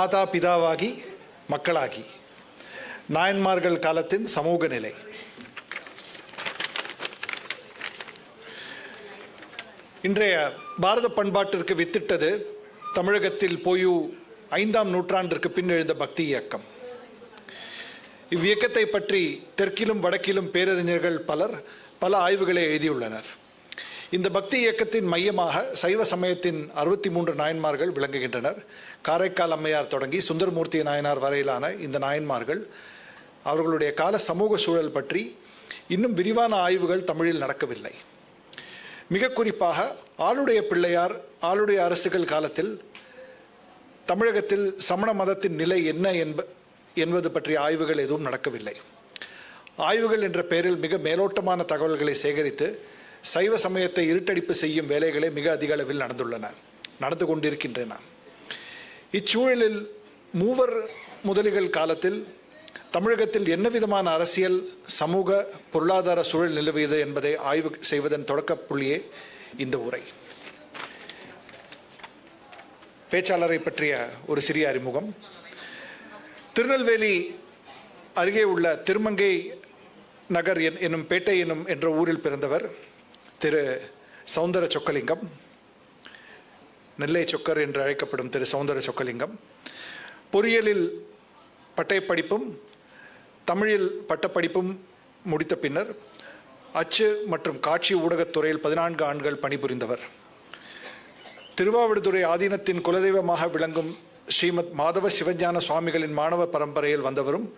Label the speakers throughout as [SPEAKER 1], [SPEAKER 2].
[SPEAKER 1] மாதா பிதாவாகி மக்களாகி நாயன்மார்கள் காலத்தின் சமூக நிலை. இன்றைய பாரத பண்பாட்டிற்கு வித்திட்டது தமிழகத்தில் பொயு 5ஆம் நூற்றாண்டிற்கு பின் எழுந்த பக்தி இயக்கம். இவ்வியக்கத்தை பற்றி தெற்கிலும் வடக்கிலும் பேரறிஞர்கள் பல ஆய்வுகளை எழுதியுள்ளனர். இந்த பக்தி இயக்கத்தின் மையமாக சைவ சமயத்தின் 63 நாயன்மார்கள் விளங்குகின்றனர். காரைக்கால் அம்மையார் தொடங்கி சுந்தரமூர்த்தி நாயனார் வரையிலான இந்த நாயன்மார்கள் அவர்களுடைய கால சமூக சூழல் பற்றி இன்னும் விரிவான ஆய்வுகள் தமிழில் நடக்கவில்லை. மிக குறிப்பாக ஆளுடைய பிள்ளையார் ஆளுடைய அரசுகள் காலத்தில் தமிழகத்தில் சமண மதத்தின் நிலை என்ன என்பது பற்றிய ஆய்வுகள் எதுவும் நடக்கவில்லை. ஆய்வுகள் என்ற பெயரில் மிக மேலோட்டமான தகவல்களை சேகரித்து சைவ சமயத்தை இருட்டடிப்பு செய்யும் வேலைகளே மிக அதிக அளவில் நடந்து கொண்டிருக்கின்றன. இச்சூழலில் மூவர் முதலிகள் காலத்தில் தமிழகத்தில் என்ன விதமான அரசியல், சமூக, பொருளாதார சூழல் நிலவியது என்பதை ஆய்வு செய்வதன் தொடக்க புள்ளியே இந்த உரை. பேச்சாளரை பற்றிய ஒரு சிறிய அறிமுகம். திருநெல்வேலி அருகே உள்ள திருமங்கை நகர் என்னும் பேட்டை என்ற ஊரில் பிறந்தவர் திரு சௌந்தர சொக்கலிங்கம். நெல்லை சொக்கர் என்று அழைக்கப்படும் திரு சௌந்தர சொக்கலிங்கம் பொறியியலில் பட்டயப்படிப்பும் தமிழில் பட்டப்படிப்பும் முடித்த பின்னர் அச்சு மற்றும் காட்சி ஊடகத்துறையில் 14 ஆண்டுகள் பணிபுரிந்தவர். திருவாவடுதுறை ஆதீனத்தின் குலதெய்வமாக விளங்கும் ஸ்ரீமத் மாதவ சிவஞான சுவாமிகளின் மாணவ பரம்பரையில் வந்தவரும்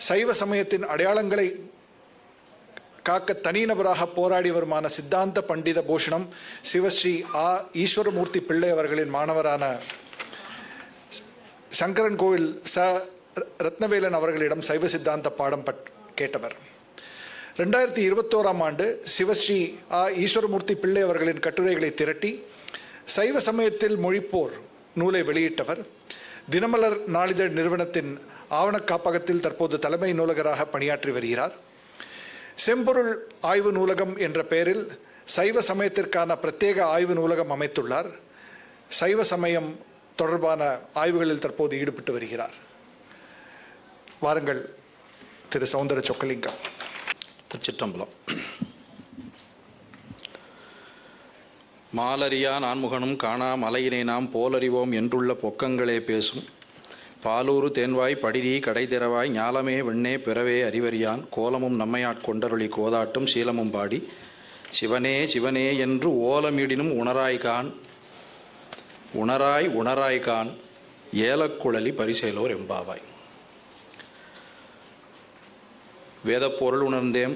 [SPEAKER 1] சைவ சமயத்தின் அடையாளங்களை காக்க தனிநபராக போராடியவருமான சித்தாந்த பண்டித பூஷணம் சிவஸ்ரீ ஈஸ்வரமூர்த்தி பிள்ளை அவர்களின் மாணவரான சங்கரன் கோவில் ரத்னவேலன் அவர்களிடம் சைவ சித்தாந்த பாடம் கேட்டவர். 2021ஆம் ஆண்டு சிவஸ்ரீ ஈஸ்வரமூர்த்தி பிள்ளை அவர்களின் கட்டுரைகளை திரட்டி சைவ சமயத்தில் மொழிப்போர் நூலை வெளியிட்டவர். தினமலர் நாளிதழ் நிறுவனத்தின் ஆவண காப்பகத்தில் தற்போது தலைமை நூலகராக பணியாற்றி வருகிறார். செம்பொருள் ஆய்வு நூலகம் என்ற பெயரில் சைவ சமயத்திற்கான பிரத்யேக ஆய்வு நூலகம் அமைத்துள்ளார். சைவ சமயம் தொடர்பான ஆய்வுகளில் தற்போது ஈடுபட்டு வருகிறார். வாருங்கள் திரு சௌந்தர சொக்கலிங்கம்.
[SPEAKER 2] திருச்சிற்றம்பலம். மாலறியா நான்முகனும் காணா மலையினை நாம் போலறிவோம் என்றுள்ள பொக்கங்களே பேசும் பாலூரு தேன்வாய் படிரி கடை திறவாய் ஞாலமே வெண்ணே பிறவே அறிவறியான் கோலமும் நம்மையாட்கொண்டருளி கோதாட்டும் சீலமும் பாடி சிவனே சிவனே என்று ஓலமீடினும் உணராய்கான் ஏலக்குழலி பரிசேலோர் எம்பாவாய். வேதப்பொருள் உணர்ந்தேம்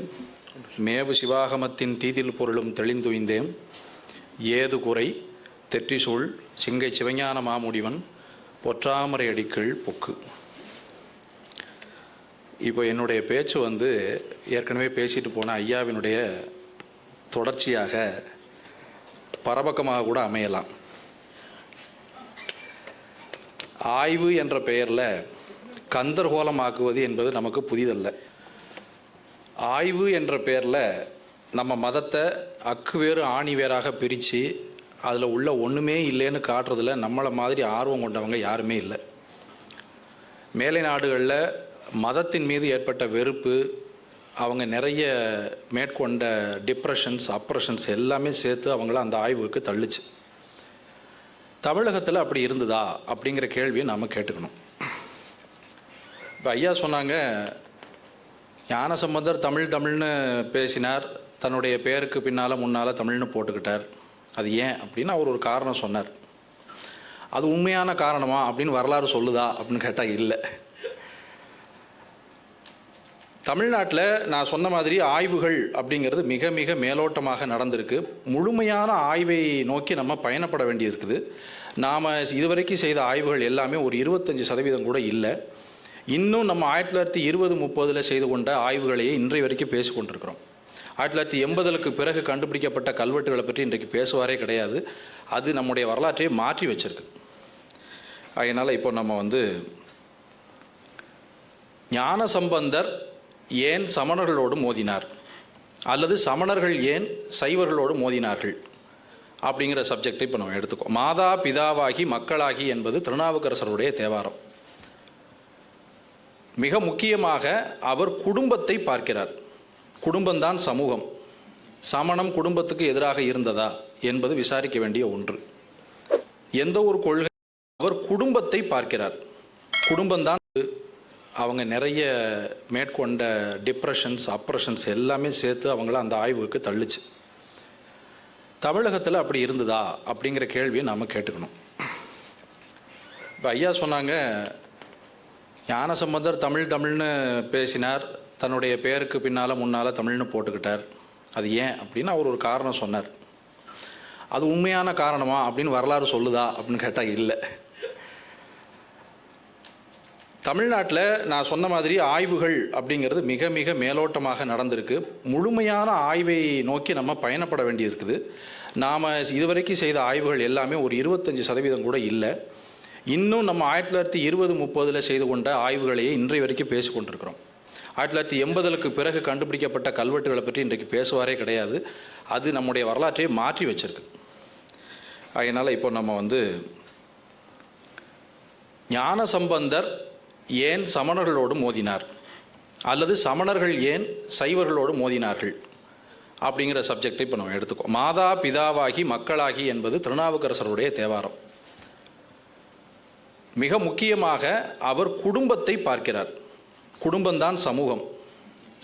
[SPEAKER 2] மேவு சிவாகமத்தின் தீதில் பொருளும் தெளிந்துய்ந்தேம் ஏது குறை தெற்றிசூழ் சிங்கை சிவஞான மாமுடிவன் பொற்றாமரை அடிக்கள் பொக்கு. இப்போ என்னுடைய பேச்சு ஏற்கனவே பேசிட்டு போன ஐயாவினுடைய தொடர்ச்சியாக பரபக்கமாக கூட அமையலாம். ஆய்வு என்ற பெயரில் கந்தர்கோலமாக்குவது என்பது நமக்கு புதிதல்ல. ஆய்வு என்ற பெயரில் நம்ம மதத்தை அக்கு வேறு ஆணி வேறாக பிரித்து அதில் உள்ள ஒன்றுமே இல்லைன்னு காட்டுறதுல நம்மளை மாதிரி ஆர்வம் கொண்டவங்க யாருமே இல்லை. மேலை நாடுகளில் மதத்தின் மீது ஏற்பட்ட வெறுப்பு, அவங்க நிறைய மேற்கொண்ட டிப்ரெஷன்ஸ் அப்ரெஷன்ஸ் எல்லாமே சேர்த்து அவங்கள அந்த ஆய்வுக்கு தள்ளுச்சு. தமிழகத்தில் அப்படி இருந்ததா அப்படிங்கிற கேள்வியை நாம் கேட்டுக்கணும். இப்போ ஐயா சொன்னாங்க, ஞானசம்பந்தர் தமிழ்னு பேசினார், தன்னுடைய பேருக்கு முன்னால் தமிழ்னு போட்டுக்கிட்டார். அது ஏன் அப்படின்னு அவர் ஒரு காரணம் சொன்னார். அது உண்மையான காரணமா அப்படின்னு வரலாறு சொல்லுதா அப்படின்னு கேட்டால் இல்லை. தமிழ்நாட்டில் நான் சொன்ன மாதிரி ஆய்வுகள் அப்படிங்கிறது மிக மிக மேலோட்டமாக நடந்திருக்கு. முழுமையான ஆய்வை நோக்கி நம்ம பயணப்பட வேண்டியிருக்குது. நாம் இதுவரைக்கும் செய்த ஆய்வுகள் எல்லாமே ஒரு 25% கூட இல்லை. இன்னும் நம்ம 1920-30 செய்து கொண்ட ஆய்வுகளையே இன்றைய வரைக்கும் பேசி கொண்டிருக்கிறோம். 1980க்கு பிறகு கண்டுபிடிக்கப்பட்ட கல்வெட்டுகளை பற்றி இன்றைக்கு பேசுவாரே கிடையாது. அது நம்முடைய வரலாற்றை மாற்றி வச்சிருக்கு. அதனால் இப்போ நம்ம ஞானசம்பந்தர் ஏன் சமணர்களோடு மோதினார் அல்லது சமணர்கள் ஏன் சைவர்களோடு மோதினார்கள் அப்படிங்கிற சப்ஜெக்டை இப்போ நம்ம எடுத்துக்கோம். மாதா பிதாவாகி மக்களாகி என்பது திருநாவுக்கரசருடைய தேவாரம். மிக முக்கியமாக அவர் குடும்பத்தை பார்க்கிறார். குடும்பம்தான் சமூகம். சமணம் குடும்பத்துக்கு எதிராக இருந்ததா என்பது விசாரிக்க வேண்டிய ஒன்று. எந்த ஒரு கொள்கை அவர் குடும்பத்தை பார்க்கிறார். குடும்பம்தான் அவங்க நிறைய மேற்கொண்ட டிப்ரெஷன்ஸ் அப்ரெஷன்ஸ் எல்லாமே சேர்த்து அவங்கள அந்த ஆய்வுக்கு தள்ளுச்சு. தமிழகத்தில் அப்படி இருந்ததா அப்படிங்கிற கேள்வியை நாம் கேட்டுக்கணும். இப்போ ஐயா சொன்னாங்க, ஞானசம்பந்தர் தமிழ்னு பேசினார், தன்னுடைய பேருக்கு பின்னால் முன்னால் தமிழ்னு போட்டுக்கிட்டார். அது ஏன் அப்படின்னு அவர் ஒரு காரணம் சொன்னார். அது உண்மையான காரணமா அப்படின்னு வரலாறு சொல்லுதா அப்படின்னு கேட்டால் இல்லை. தமிழ்நாட்டில் நான் சொன்ன மாதிரி ஆய்வுகள் அப்படிங்கிறது மிக மிக மேலோட்டமாக நடந்திருக்கு. முழுமையான ஆய்வை நோக்கி நம்ம பயணப்பட வேண்டியிருக்குது. நாம் இதுவரைக்கும் செய்த ஆய்வுகள் எல்லாமே ஒரு 25% கூட இல்லை. இன்னும் நம்ம 1920-30 செய்து கொண்ட ஆய்வுகளையே இன்றைய வரைக்கும் பேசிக்கொண்டிருக்கிறோம். 1980க்கு பிறகு கண்டுபிடிக்கப்பட்ட கல்வெட்டுகளை பற்றி இன்றைக்கு பேசுவாரே கிடையாது. அது நம்முடைய வரலாற்றை மாற்றி வச்சிருக்கு. அதனால் இப்போ நம்ம ஞானசம்பந்தர் ஏன் சமணர்களோடு மோதினார் அல்லது சமணர்கள் ஏன் சைவர்களோடு மோதினார்கள் அப்படிங்கிற சப்ஜெக்டை இப்போ நம்ம எடுத்துக்கோம். மாதா பிதாவாகி மக்களாகி என்பது திருநாவுக்கரசருடைய தேவாரம். மிக முக்கியமாக அவர் குடும்பத்தை பார்க்கிறார். குடும்பம்தான் சமூகம்.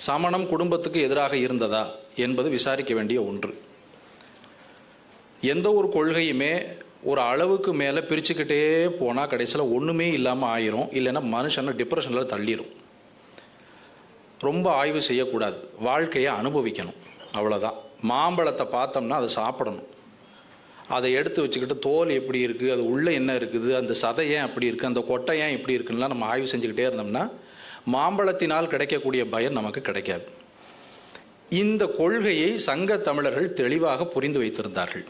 [SPEAKER 2] சமணம் குடும்பத்துக்கு எதிராக இருந்ததா என்பது விசாரிக்க வேண்டிய ஒன்று. எந்த ஒரு கொள்கையுமே ஒரு அளவுக்கு மேலே பிரிச்சுக்கிட்டே போனால் கடைசியில் ஒன்றுமே இல்லாமல் ஆயிரும். இல்லைன்னா மனுஷனை டிப்ரெஷனில் தள்ளிடும். ரொம்ப ஆய்வு செய்யக்கூடாது, வாழ்க்கையை அனுபவிக்கணும், அவ்வளோதான். மாம்பழத்தை பார்த்தோம்னா அதை சாப்பிடணும். அதை எடுத்து வச்சுக்கிட்டு தோல் எப்படி இருக்குது, அது உள்ளே என்ன இருக்குது, அந்த சதை ஏன் அப்படி இருக்குது, அந்த கொட்டை ஏன் இப்படி இருக்குன்னா நம்ம ஆய்வு செஞ்சுக்கிட்டே இருந்தோம்னா மாம்பழத்தினால் கிடைக்கக்கூடிய பயன் நமக்கு கிடைக்காது. இந்த கொள்கையை சங்க தமிழர்கள் தெளிவாக புரிந்து வைத்திருந்தார்கள்.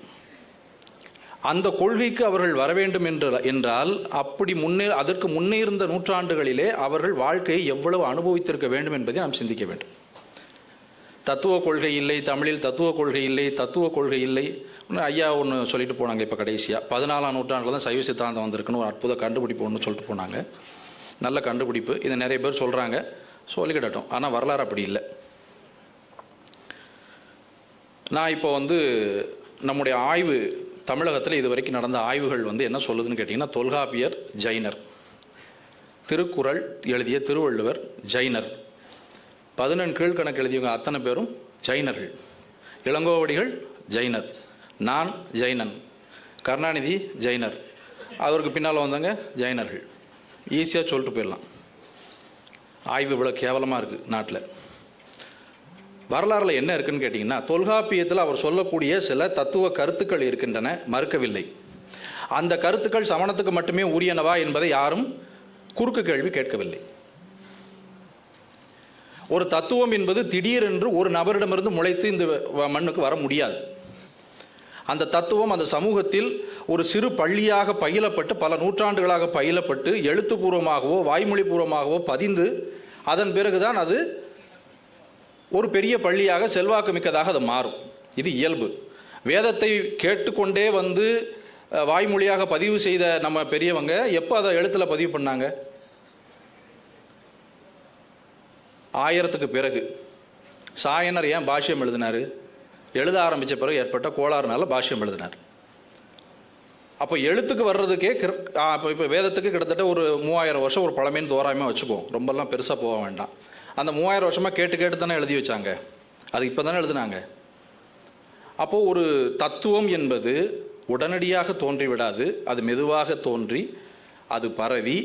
[SPEAKER 2] அந்த கொள்கைக்கு அவர்கள் வர வேண்டும் என்றால் அப்படி அதற்கு முன்னே இருந்த நூற்றாண்டுகளிலே அவர்கள் வாழ்க்கையை எவ்வளவு அனுபவித்திருக்க வேண்டும் என்பதை நாம் சிந்திக்க வேண்டும். தத்துவ கொள்கை இல்லை, தமிழில் தத்துவ கொள்கை இல்லை, தத்துவ கொள்கை இல்லை. ஐயா ஒன்று சொல்லிட்டு போனாங்க. இப்போ கடைசியாக 14ஆம் நூற்றாண்டில் தான் சைவ சித்தாந்தம் வந்திருக்குன்னு ஒரு அற்புத கண்டுபிடிப்பு ஒன்று சொல்லிட்டு போனாங்க. நல்ல கண்டுபிடிப்பு. இதை நிறைய பேர் சொல்கிறாங்க, சொல்லிக்கிடட்டும். ஆனால் வரலாறு அப்படி இல்லை. நான் இப்போ நம்முடைய ஆய்வு தமிழகத்தில் இது வரைக்கும் நடந்த ஆய்வுகள் என்ன சொல்லுதுன்னு கேட்டிங்கன்னா, தொல்காப்பியர் ஜைனர், திருக்குறள் எழுதிய திருவள்ளுவர் ஜைனர், 11 கீழ்கணக்கு எழுதியவங்க அத்தனை பேரும் ஜைனர்கள், இளங்கோவடிகள் ஜைனர், நான் ஜைனன், கருணாநிதி ஜைனர், அவருக்கு பின்னால் வந்தவங்க ஜைனர்கள். ஈஸியாக சொல்லிட்டு போயிடலாம். ஆய்வு இவ்வளோ கேவலமாக இருக்குது நாட்டில். வரலாறுல என்ன இருக்குன்னு கேட்டிங்கன்னா, தொல்காப்பியத்தில் அவர் சொல்லக்கூடிய சில தத்துவ கருத்துக்கள் இருக்கின்றன, மறுக்கவில்லை. அந்த கருத்துக்கள் சமணத்துக்கு மட்டுமே உரியனவா என்பதை யாரும் குறுக்கு கேள்வி கேட்கவில்லை. ஒரு தத்துவம் என்பது திடீரென்று ஒரு நபரிடமிருந்து முளைத்து இந்த மண்ணுக்கு வர முடியாது. அந்த தத்துவம் அந்த சமூகத்தில் ஒரு சிறு பள்ளியாக பயிலப்பட்டு பல நூற்றாண்டுகளாக பயிலப்பட்டு எழுத்துப்பூர்வமாகவோ வாய்மொழிபூர்வமாகவோ பதிந்து அதன் பிறகுதான் அது ஒரு பெரிய பள்ளியாக செல்வாக்கு மிக்கதாக அது மாறும். இது இயல்பு. வேதத்தை கேட்டுக்கொண்டே வாய்மொழியாக பதிவு செய்த நம்ம பெரியவங்க எப்போ அதை எழுத்தில் பதிவு பண்ணாங்க? 1000க்கு பிறகு. சாயனர் ஏன் பாஷ்யம் எழுதினார்? எழுத ஆரம்பித்த பிறகு ஏற்பட்ட கோளாறுனால பாஷ்யம் எழுதினார். அப்போ எழுத்துக்கு வர்றதுக்கே இப்போ வேதத்துக்கு கிட்டத்தட்ட ஒரு 3000 வருஷம் ஒரு பழமைன்னு தோராயமாக வச்சுக்குவோம். ரொம்பலாம் பெருசாக போக வேண்டாம். அந்த 3000 வருஷமாக கேட்டு தானே எழுதி வச்சாங்க. அது இப்போ தானே எழுதுனாங்க. அப்போது ஒரு தத்துவம் என்பது உடனடியாக தோன்றிவிடாது. அது மெதுவாக தோன்றி அது பரவி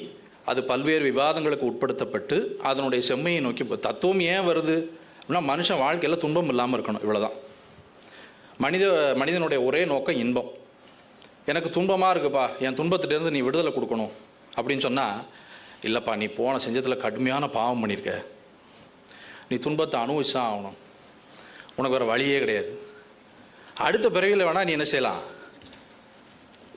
[SPEAKER 2] அது பல்வேறு விவாதங்களுக்கு உட்படுத்தப்பட்டு அதனுடைய செம்மையை நோக்கி தத்துவம் ஏன் வருது அப்படின்னா, மனுஷன் வாழ்க்கையில் துன்பம் இல்லாமல் இருக்கணும், இவ்வளோதான். மனிதனுடைய ஒரே நோக்கம் இன்பம். எனக்கு துன்பமாக இருக்குப்பா, என் துன்பத்திலேருந்து நீ விடுதலை கொடுக்கணும் அப்படின்னு சொன்னால், இல்லைப்பா நீ போன செஞ்சத்தில் கடுமையான பாவம் பண்ணியிருக்க, நீ துன்பத்தை அனுபவிச்சு தான் ஆகணும், உனக்கு வேறு வழியே கிடையாது. அடுத்த பிறவியில் வேணால் நீ என்ன செய்யலாம்,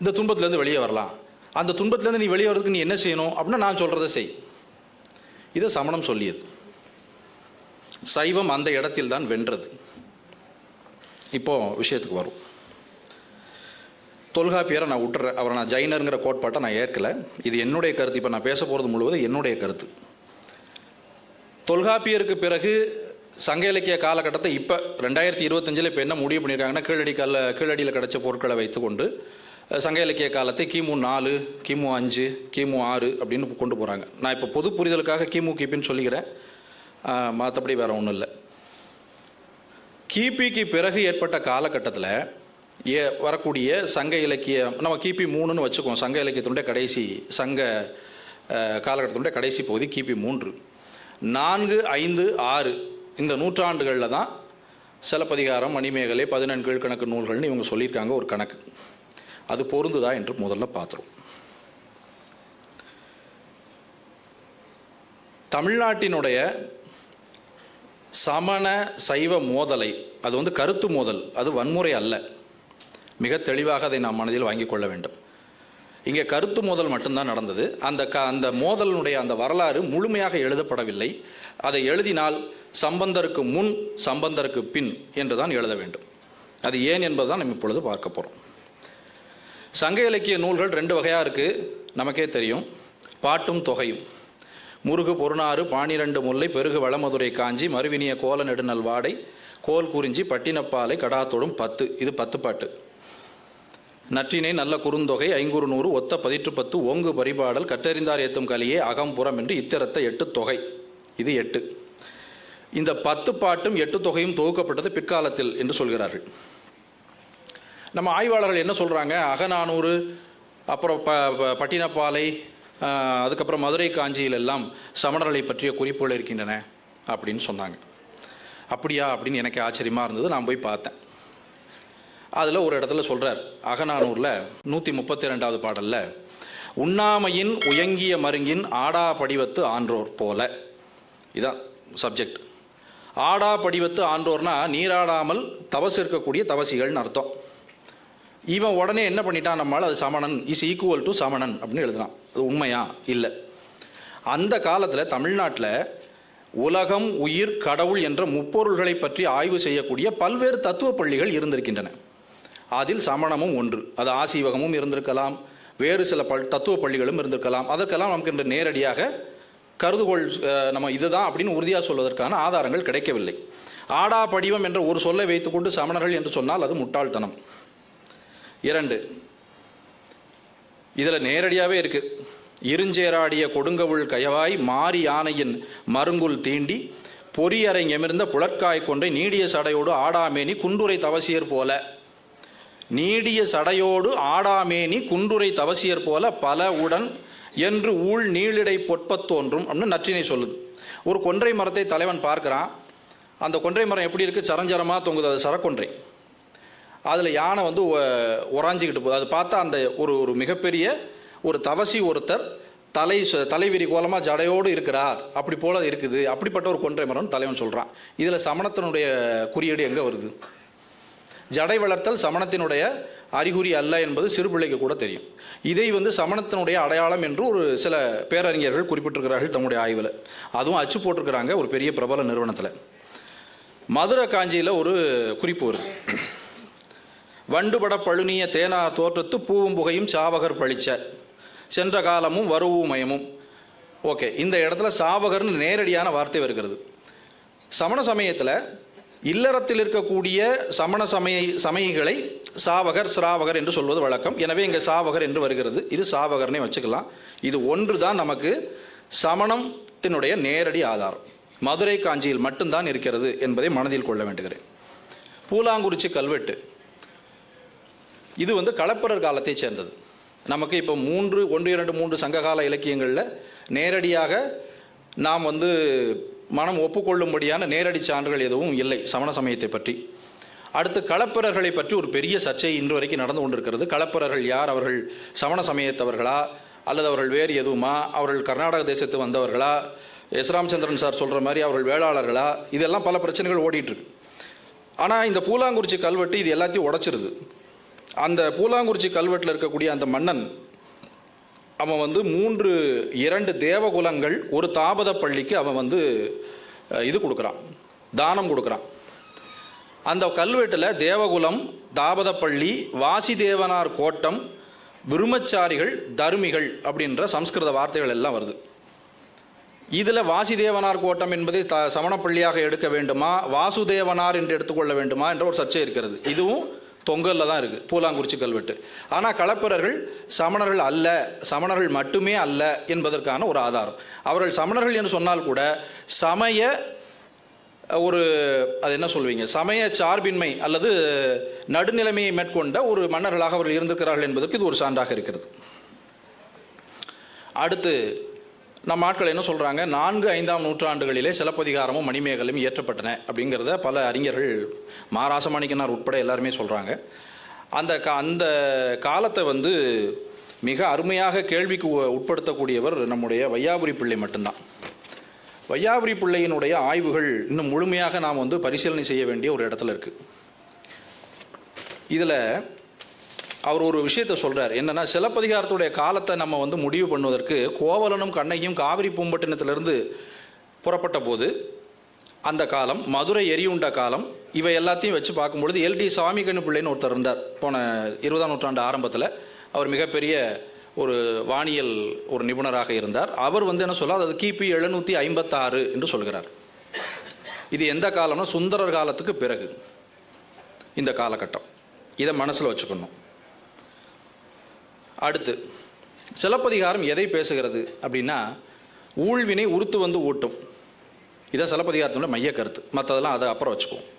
[SPEAKER 2] இந்த துன்பத்துலேருந்து வெளியே வரலாம். அந்த துன்பத்துலேருந்து நீ வெளியே வர்றதுக்கு நீ என்ன செய்யணும் அப்படின்னா நான் சொல்கிறத செய். இதை சமணம் சொல்லியது. சைவம் அந்த இடத்தில் தான் வென்றது. இப்போ விஷயத்துக்கு வரும். தொல்காப்பியரை நான் விட்டுறேன். அவரை நான் ஜைனருங்கிற கோட்பாட்டை நான் ஏற்கலை. இது என்னுடைய கருத்து. இப்போ நான் பேச போகிறது முழுவதும் என்னுடைய கருத்து. தொல்காப்பியருக்கு பிறகு சங்க இலக்கிய காலகட்டத்தை இப்போ 2025 இப்போ என்ன முடிவு பண்ணியிருக்காங்கன்னா, கீழடியில் கிடைச்ச பொருட்களை வைத்துக்கொண்டு சங்க இலக்கிய காலத்தை கிமு 4, கிமு 5, கிமு 6 அப்படின்னு கொண்டு போகிறாங்க. நான் இப்போ பொது புரிதலுக்காக கிபின்னு சொல்லிக்கிறேன், மற்றபடி வேறு ஒன்றும் இல்லை. கிபிக்கு பிறகு ஏற்பட்ட காலகட்டத்தில் வரக்கூடிய சங்க இலக்கியம் நம்ம கிபி 3ன்னு வச்சுக்கோம். சங்க இலக்கியத்தினுடைய கடைசி சங்க காலகட்டத்தினுடைய கடைசி பகுதி கிபி 3. 4, 5, 6 இந்த நூற்றாண்டுகளில் தான் சிலப்பதிகாரம், மணிமேகலை, 14 கீழ்கணக்கு நூல்கள்னு இவங்க சொல்லியிருக்காங்க ஒரு கணக்கு. அது பொருந்துதா என்று முதல்ல பார்த்துருவோம். தமிழ்நாட்டினுடைய சமண சைவ மோதலை, அது வந்து கருத்து மோதல், அது வன்முறை அல்ல. மிக தெளிவாக அதை நாம் மனதில் வாங்கி கொள்ள வேண்டும். இங்கே கருத்து மோதல் மட்டும்தான் நடந்தது. அந்த மோதலினுடைய அந்த வரலாறு முழுமையாக எழுதப்படவில்லை. அதை எழுதினால் சம்பந்தருக்கு முன் சம்பந்தருக்கு பின் என்று தான் எழுத வேண்டும். அது ஏன் என்பதுதான் நம்ம இப்பொழுது பார்க்க போகிறோம். சங்க இலக்கிய நூல்கள் 2 வகையாக இருக்குது, நமக்கே தெரியும். பாட்டும் தொகையும். முருகு பொருநாறு, 12 முல்லை, பெருகு வளமதுரை காஞ்சி, மறுவினிய கோல நெடுநல் வாடை, கோல் குறிஞ்சி, பட்டினப்பாலை, கடாத்தோடும் 10. இது 10 பாட்டு. நற்றினை நல்ல குறுந்தொகை, 500 ஒத்த 10 ஓங்கு பரிபாடல், கற்றறிந்தார் ஏத்தும் கலியே, அகம்புறம் என்று இத்திரத்த 8 தொகை. இது 8. இந்த 10 பாட்டும் 8 தொகையும் தொகுக்கப்பட்டது பிற்காலத்தில் என்று சொல்கிறார்கள். நம்ம ஆய்வாளர்கள் என்ன சொல்கிறாங்க, அகநானூறு, அப்புறம் பட்டினப்பாலை, அதுக்கப்புறம் மதுரை காஞ்சியில் எல்லாம் சமணர்களை பற்றிய குறிப்புகள் இருக்கின்றன அப்படின்னு சொன்னாங்க. அப்படியா அப்படின்னு எனக்கு ஆச்சரியமாக இருந்தது. நான் போய் பார்த்தேன். அதில் ஒரு இடத்துல சொல்கிறார், அகநானூரில் 132வது பாடலில், உண்ணாமையின் உயங்கிய மருங்கின் ஆடா படிவத்து ஆன்றோர் போல. இதான் சப்ஜெக்ட். ஆடா படிவத்து ஆன்றோர்னா நீராடாமல் தவசு இருக்கக்கூடிய தவசிகள்னு அர்த்தம். இவன் உடனே என்ன பண்ணிட்டான், நம்மளால் அது சமணன் இஸ் ஈக்குவல் டு சமணன் அப்படின்னு எழுதுனான். அது உண்மையா? இல்லை. அந்த காலத்தில் தமிழ்நாட்டில் உலகம், உயிர், கடவுள் என்ற முப்பொருள்களை பற்றி ஆய்வு செய்யக்கூடிய பல்வேறு தத்துவ பள்ளிகள் இருந்திருக்கின்றன. அதில் சமணமும் ஒன்று. அது ஆசீவகமும் இருந்திருக்கலாம், வேறு சில தத்துவ பள்ளிகளும் இருந்திருக்கலாம். அதற்கெல்லாம் நமக்கு இன்று நேரடியாக கருதுகோள் நம்ம இதுதான் அப்படின்னு உறுதியாக சொல்வதற்கான ஆதாரங்கள் கிடைக்கவில்லை. ஆடா படிவம் என்ற ஒரு சொல்லை வைத்துக்கொண்டு சமணர்கள் என்று சொன்னால் அது முட்டாள்தனம். 2, இதில் நேரடியாகவே இருக்கு. இருஞ்சேராடிய கொடுங்கவுள் கயவாய் மாரி யானையின் மருங்குல் தீண்டி பொறியறை எமிர்ந்த புலற்காய் கொன்றை நீடிய சடையோடு ஆடாமேனி குன்றுரை தவசியர் போல. நீடிய சடையோடு ஆடாமேனி குன்றுரை தவசியர் போல பல உடன் என்று ஊழ் நீளிடை பொற்பத்தோன்றும் அப்படின்னு நற்றினை சொல்லுது. ஒரு கொன்றை மரத்தை தலைவன் பார்க்குறான். அந்த கொன்றை மரம் எப்படி இருக்குது, சரஞ்சரமாக தொங்குது. அது சரக்கொன்றை. அதில் யானை வந்து உறாஞ்சிக்கிட்டு போகுது. அது பார்த்தா அந்த ஒரு மிகப்பெரிய ஒரு தவசி ஒருத்தர் தலைவிரி கோலமாக ஜடையோடு இருக்கிறார், அப்படி போல இருக்குது. அப்படிப்பட்ட ஒரு கொன்றை மரம்னு தலைவன் சொல்கிறான். இதில் சமணத்தினுடைய குறியீடு எங்கே வருது? ஜடை வளர்த்தல் சமணத்தினுடைய அறிகுறி அல்ல என்பது சிறுபிள்ளைக்கு கூட தெரியும். இதை வந்து சமணத்தினுடைய அடையாளம் என்று ஒரு சில பேரறிஞர்கள் குறிப்பிட்டிருக்கிறார்கள் தம்முடைய ஆய்வில். அதுவும் அச்சு போட்டிருக்கிறாங்க ஒரு பெரிய பிரபல நிறுவனத்தில். மதுரை காஞ்சியில் ஒரு குறிப்பு வருது. வண்டுபட பழுனிய தேனா தோற்றத்து பூவும் புகையும் சாவகர் பழிச்ச சென்ற காலமும் வருவுமயமும். ஓகே, இந்த இடத்துல சாவகர்னு நேரடியான வார்த்தை வருகிறது. சமண சமயத்தில் இல்லறத்தில் இருக்கக்கூடிய சமண சமயிகளை சாவகர், சிராவகர் என்று சொல்வது வழக்கம். எனவே இங்கே சாவகர் என்று வருகிறது. இது சாவகர்னே வச்சுக்கலாம். இது ஒன்று தான் நமக்கு சமணத்தினுடைய நேரடி ஆதாரம். மதுரை காஞ்சியில் மட்டும்தான் இருக்கிறது என்பதை மனதில் கொள்ள வேண்டுகிறேன். பூலாங்குறிச்சி கல்வெட்டு, இது வந்து களப்பிரர் காலத்தை சேர்ந்தது. நமக்கு இப்போ 1, 2, 3 சங்ககால இலக்கியங்களில் நேரடியாக நாம் வந்து மனம் ஒப்புக்கொள்ளும்படியான நேரடி சான்றுகள் எதுவும் இல்லை சமண சமயத்தை பற்றி. அடுத்து களப்பிரர்களை பற்றி ஒரு பெரிய சர்ச்சை இன்று வரைக்கும் நடந்து கொண்டிருக்கிறது. களப்பிரர்கள் யார்? அவர்கள் சமண சமயத்தவர்களா அல்லது அவர்கள் வேறு எதுவுமா? அவர்கள் கர்நாடக தேசத்து வந்தவர்களா? எஸ் ராமச்சந்திரன் சார் சொல்கிற மாதிரி அவர்கள் வேளாளர்களா? இதெல்லாம் பல பிரச்சனைகள் ஓடிட்டுருக்கு. ஆனால் இந்த பூலாங்குறிச்சி கல்வெட்டு இது எல்லாத்தையும் உடைச்சிருது. அந்த பூலாங்குறிச்சி கல்வெட்டில் இருக்கக்கூடிய அந்த மன்னன் அவன் வந்து 2 தேவகுலங்கள் ஒரு தாபத பள்ளிக்கு அவன் வந்து இது கொடுக்குறான், தானம் கொடுக்குறான். அந்த கல்வெட்டில் தேவகுலம், தாபதப்பள்ளி, வாசிதேவனார் கோட்டம், விருமச்சாரிகள், தருமிகள் அப்படின்ற சம்ஸ்கிருத வார்த்தைகள் எல்லாம் வருது. இதில் வாசிதேவனார் கோட்டம் என்பதை சமணப்பள்ளியாக எடுக்க வேண்டுமா, வாசுதேவனார் என்று எடுத்துக்கொள்ள வேண்டுமா என்ற ஒரு சர்ச்சை இருக்கிறது. இதுவும் தொங்கலில் தான் இருக்குது, பூலாங்குறிச்சி கல்வெட்டு. ஆனால் களப்பிரர்கள் சமணர்கள் அல்ல, சமணர்கள் மட்டுமே அல்ல என்பதற்கான ஒரு ஆதாரம். அவர்கள் சமணர்கள் என்று சொன்னால் கூட சமய ஒரு அது என்ன சொல்வீங்க, சமய சார்பின்மை அல்லது நடுநிலைமையை மேற்கொண்ட ஒரு மன்னர்களாக அவர்கள் இருந்திருக்கிறார்கள் என்பதற்கு இது ஒரு சான்றாக இருக்கிறது. அடுத்து நம்ம ஆட்கள் என்ன சொல்கிறாங்க, 4-5ஆம் நூற்றாண்டுகளிலே சிலப்பதிகாரமும் மணிமேகலையும் இயற்றப்பட்டன அப்படிங்கிறத பல அறிஞர்கள், மாராசமாணிக்கனார் உட்பட எல்லாருமே சொல்கிறாங்க. அந்த காலத்தை மிக அருமையாக கேள்விக்கு உட்படுத்தக்கூடியவர் நம்முடைய வையாபுரி பிள்ளை மட்டும்தான். வையாபுரி பிள்ளையினுடைய ஆய்வுகள் இன்னும் முழுமையாக நாம் பரிசீலனை செய்ய வேண்டிய ஒரு இடத்துல இருக்குது. இதில் அவர் ஒரு விஷயத்தை சொல்கிறார். என்னென்னா, சிலப்பதிகாரத்துடைய காலத்தை நம்ம முடிவு பண்ணுவதற்கு கோவலனும் கண்ணகியும் காவிரி பூம்பட்டினத்திலிருந்து புறப்பட்ட போது அந்த காலம், மதுரை எரியுண்ட காலம், இவை எல்லாத்தையும் வச்சு பார்க்கும்பொழுது எல்டி சாமிகண்ணு பிள்ளைன்னு ஒருத்தர் இருந்தார். போன 20ஆம் நூற்றாண்டு ஆரம்பத்தில் அவர் மிகப்பெரிய ஒரு வானியல் ஒரு நிபுணராக இருந்தார். அவர் என்ன சொல்ல, அது கிபி 756 என்று சொல்கிறார். இது எந்த காலம்னா சுந்தரர் காலத்துக்கு பிறகு இந்த காலகட்டம். இதை மனசில் வச்சுக்கணும். அடுத்து சிலப்பதிகாரம் எதை பேசுகிறது அப்படின்னா, ஊழ்வினை உறுத்து ஊட்டும். இதான் சிலப்பதிகாரத்தினுடைய மைய கருத்து. மற்றதெல்லாம் அதை அப்புறம் வச்சுக்குவோம்.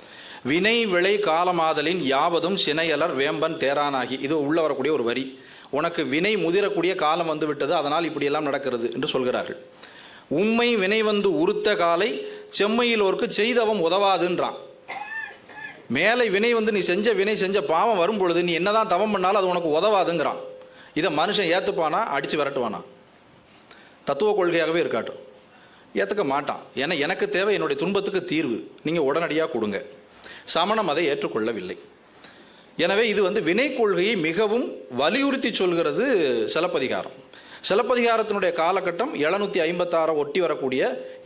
[SPEAKER 2] வினை விளை காலமாதலின் யாவதும் சினையலர் வேம்பன் தேரானாகி, இது உள்ள வரக்கூடிய ஒரு வரி. உனக்கு வினை முதிரக்கூடிய காலம் விட்டது, அதனால் இப்படியெல்லாம் நடக்கிறது என்று சொல்கிறார்கள். உம்மை வினை உறுத்த காலை செம்மையிலோருக்கு செய்தவம் உதவாதுன்றான். மேலே வினை நீ செஞ்ச வினை செஞ்ச பாவம் வரும் பொழுது நீ என்னதான் தவம் பண்ணாலும் அது உனக்கு உதவாதுங்கிறான். இதை மனுஷன் ஏற்றுப்பானா, அடித்து விரட்டுவானா? தத்துவ கொள்கையாகவே இருக்காட்டும், ஏற்றுக்க மாட்டான். ஏன்னா எனக்கு தேவை என்னுடைய துன்பத்துக்கு தீர்வு, நீங்கள் உடனடியாக கொடுங்க. சமணம் அதை ஏற்றுக்கொள்ளவில்லை. எனவே இது வினை கொள்கையை மிகவும் வலியுறுத்தி சொல்கிறது சிலப்பதிகாரம். சிலப்பதிகாரத்தினுடைய காலகட்டம் 756 ஒட்டி வரக்கூடிய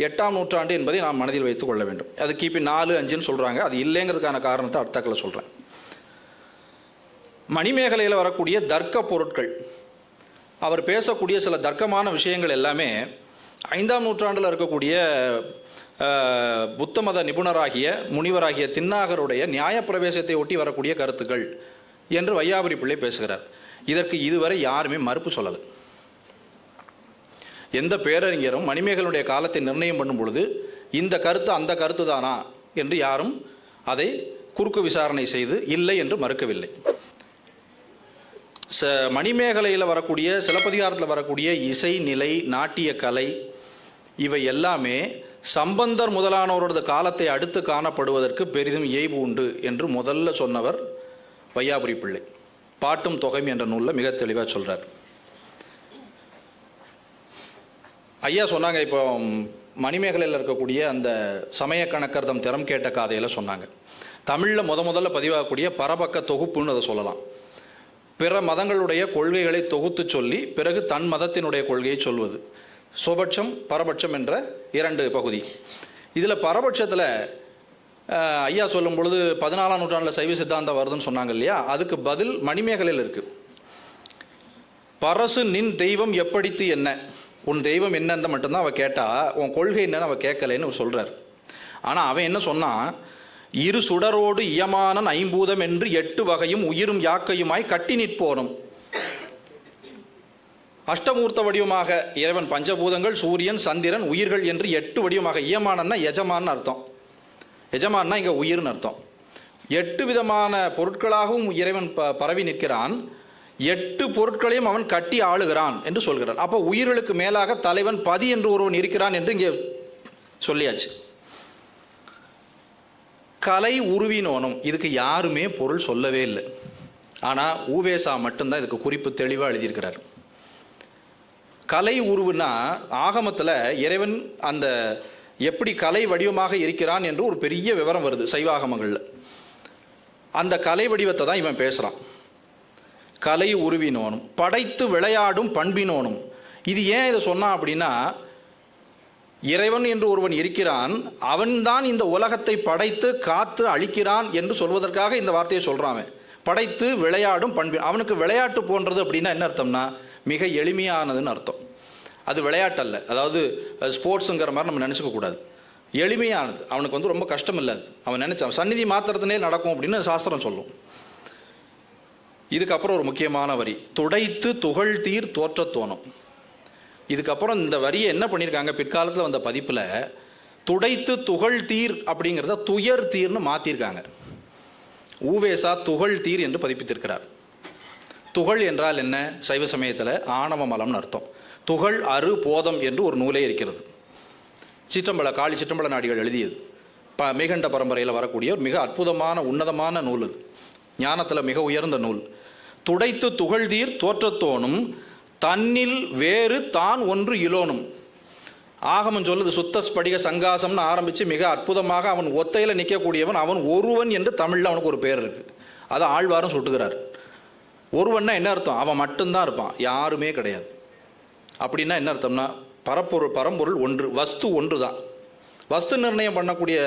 [SPEAKER 2] 8ஆம் நூற்றாண்டு என்பதை நாம் மனதில் வைத்துக் கொள்ள வேண்டும். அது கிபி 4-5ன்னு சொல்கிறாங்க. அது இல்லைங்கிறதுக்கான காரணத்தை அடுத்தக்கில் சொல்கிறேன். மணிமேகலையில் வரக்கூடிய தர்க்க பொருட்கள், அவர் பேசக்கூடிய சில தர்க்கமான விஷயங்கள் எல்லாமே 5ஆம் நூற்றாண்டில் இருக்கக்கூடிய புத்த மத நிபுணராகிய முனிவராகிய தின்னாகருடைய நியாயப்பிரவேசத்தை ஒட்டி வரக்கூடிய கருத்துக்கள் என்று வையாபுரி பிள்ளை பேசுகிறார். இதற்கு இதுவரை யாருமே மறுப்பு சொல்லலை. எந்த பேரறிஞரும் மணிமேகலுடைய காலத்தை நிர்ணயம் பண்ணும் பொழுது இந்த கருத்து அந்த கருத்து தானா என்று யாரும் அதை குறுக்கு விசாரணை செய்து இல்லை என்று மறுக்கவில்லை. மணிமேகலையில் வரக்கூடிய சிலப்பதிகாரத்தில் வரக்கூடிய இசை நிலை, நாட்டிய கலை, இவை எல்லாமே சம்பந்தர் முதலானவரோட காலத்தை அடுத்து காணப்படுவதற்கு பெரிதும் இயல்பு உண்டு என்று முதல்ல சொன்னவர் வையாபுரி பிள்ளை. பாட்டும் தொகையும் என்ற நூலில் மிக தெளிவாக சொல்கிறார். ஐயா சொன்னாங்க, இப்போ மணிமேகலையில் இருக்கக்கூடிய அந்த சமய கணக்கர்தம் திறம் கேட்ட காதையில் சொன்னாங்க. தமிழில் முதல்ல பதிவாகக்கூடிய பரபக்க தொகுப்புன்னு அதை சொல்லலாம். பிற மதங்களுடைய கொள்கைகளை தொகுத்து சொல்லி பிறகு தன் மதத்தினுடைய கொள்கையை சொல்வது. சுபட்சம் பரபட்சம் என்ற 2 பகுதி. இதில் பரபட்சத்தில் ஐயா சொல்லும் பொழுது 14ஆம் நூற்றாண்டில் சைவ சித்தாந்தம் வருதுன்னு சொன்னாங்க இல்லையா, அதுக்கு பதில் மணிமேகலையில் இருக்குது. பரசு நின் தெய்வம் எப்படித்து என்ன, உன் தெய்வம் என்னன்னு மட்டும்தான் அவள் கேட்டா, உன் கொள்கை என்னன்னு அவள் கேட்கலைன்னு அவர் சொல்கிறார். ஆனால் அவன் என்ன சொன்னான், இரு சுடரோடு இயமானன் 5 என்று 8 வகையும் உயிரும் யாக்கையுமாய் கட்டி நிற்போனும். அஷ்டமூர்த்த வடிவமாக இறைவன், பஞ்சபூதங்கள், சூரியன், சந்திரன், உயிர்கள் என்று 8 வடிவமாக. இயமானன்னா எஜமான்னு அர்த்தம். எஜமான்னா இங்கே உயிர்னு அர்த்தம். 8 விதமான பொருட்களாகவும் இறைவன் பரவி நிற்கிறான். 8 பொருட்களையும் அவன் கட்டி ஆளுகிறான் என்று சொல்கிறான். அப்போ உயிர்களுக்கு மேலாக தலைவன் பதி என்று ஒருவன் இருக்கிறான் என்று இங்கே சொல்லியாச்சு. கலை உருவினோனும், இதுக்கு யாருமே பொருள் சொல்லவே இல்லை. ஆனால் ஊவேசா மட்டும்தான் இதுக்கு குறிப்பு தெளிவாக எழுதியிருக்கிறார். கலை உருவுனா ஆகமத்தில் இறைவன் அந்த எப்படி கலை வடிவமாக இருக்கிறான் என்று ஒரு பெரிய விவரம் வருது சைவாகமங்களில். அந்த கலை வடிவத்தை தான் இவன் பேசுகிறான். கலை உருவினோனும் படைத்து விளையாடும் பண்பினோனும். இது ஏன் இதை சொன்னான் அப்படின்னா, இறைவன் என்று ஒருவன் இருக்கிறான், அவன்தான் இந்த உலகத்தை படைத்து காத்து அழிக்கிறான் என்று சொல்வதற்காக இந்த வார்த்தையை சொல்கிறான். படைத்து விளையாடும் பண்பு. அவனுக்கு விளையாட்டு போன்றது அப்படின்னா என்ன அர்த்தம்னா மிக எளிமையானதுன்னு அர்த்தம். அது விளையாட்டல்ல, அதாவது ஸ்போர்ட்ஸுங்கிற மாதிரி நம்ம நினச்சிக்க கூடாது. எளிமையானது, அவனுக்கு வந்து ரொம்ப கஷ்டம் இல்லாது. அவன் நினச்சான் சந்நிதி மாத்திரத்தினே நடக்கும் அப்படின்னு சாஸ்திரம் சொல்லும். இதுக்கப்புறம் ஒரு முக்கியமான வரி, துடைத்து துகள் தீர் தோற்ற தோணும். இதுக்கப்புறம் இந்த வரியை என்ன பண்ணியிருக்காங்க, பிற்காலத்தில் வந்த பதிப்பில் துடைத்து துகள் தீர் அப்படிங்கிறத துயர் தீர்னு மாற்றிருக்காங்க. ஊவேசா துகள் தீர் என்று பதிப்பித்திருக்கிறார். துகள் என்றால் என்ன, சைவ சமயத்தில் ஆணவ மலம்னு அர்த்தம். துகள் அரு போதம் என்று ஒரு நூலே இருக்கிறது. காளி சிற்றம்பல நாடிகள் எழுதியது. மேகண்ட பரம்பரையில் வரக்கூடிய ஒரு மிக அற்புதமான உன்னதமான நூல். அது ஞானத்தில் மிக உயர்ந்த நூல். துடைத்து துகள்தீர் தோற்றத்தோனும் தன்னில் வேறு தான் ஒன்று இலோனும். ஆகமம் சொல்லுது சுத்த ஸ்படிக சங்காசம்னு ஆரம்பித்து மிக அற்புதமாக அவன் ஒத்தையில் நிற்கக்கூடியவன், அவன் ஒருவன் என்று தமிழில் அவனுக்கு ஒரு பேர் இருக்குது. அதை ஆழ்வாரும் சுட்டுகிறார். ஒருவன்னா என்ன அர்த்தம், அவன் மட்டும்தான் இருப்பான், யாருமே கிடையாது. அப்படின்னா என்ன அர்த்தம்னா பரம்பொருள் ஒன்று, வஸ்து ஒன்று தான். வஸ்து நிர்ணயம் பண்ணக்கூடிய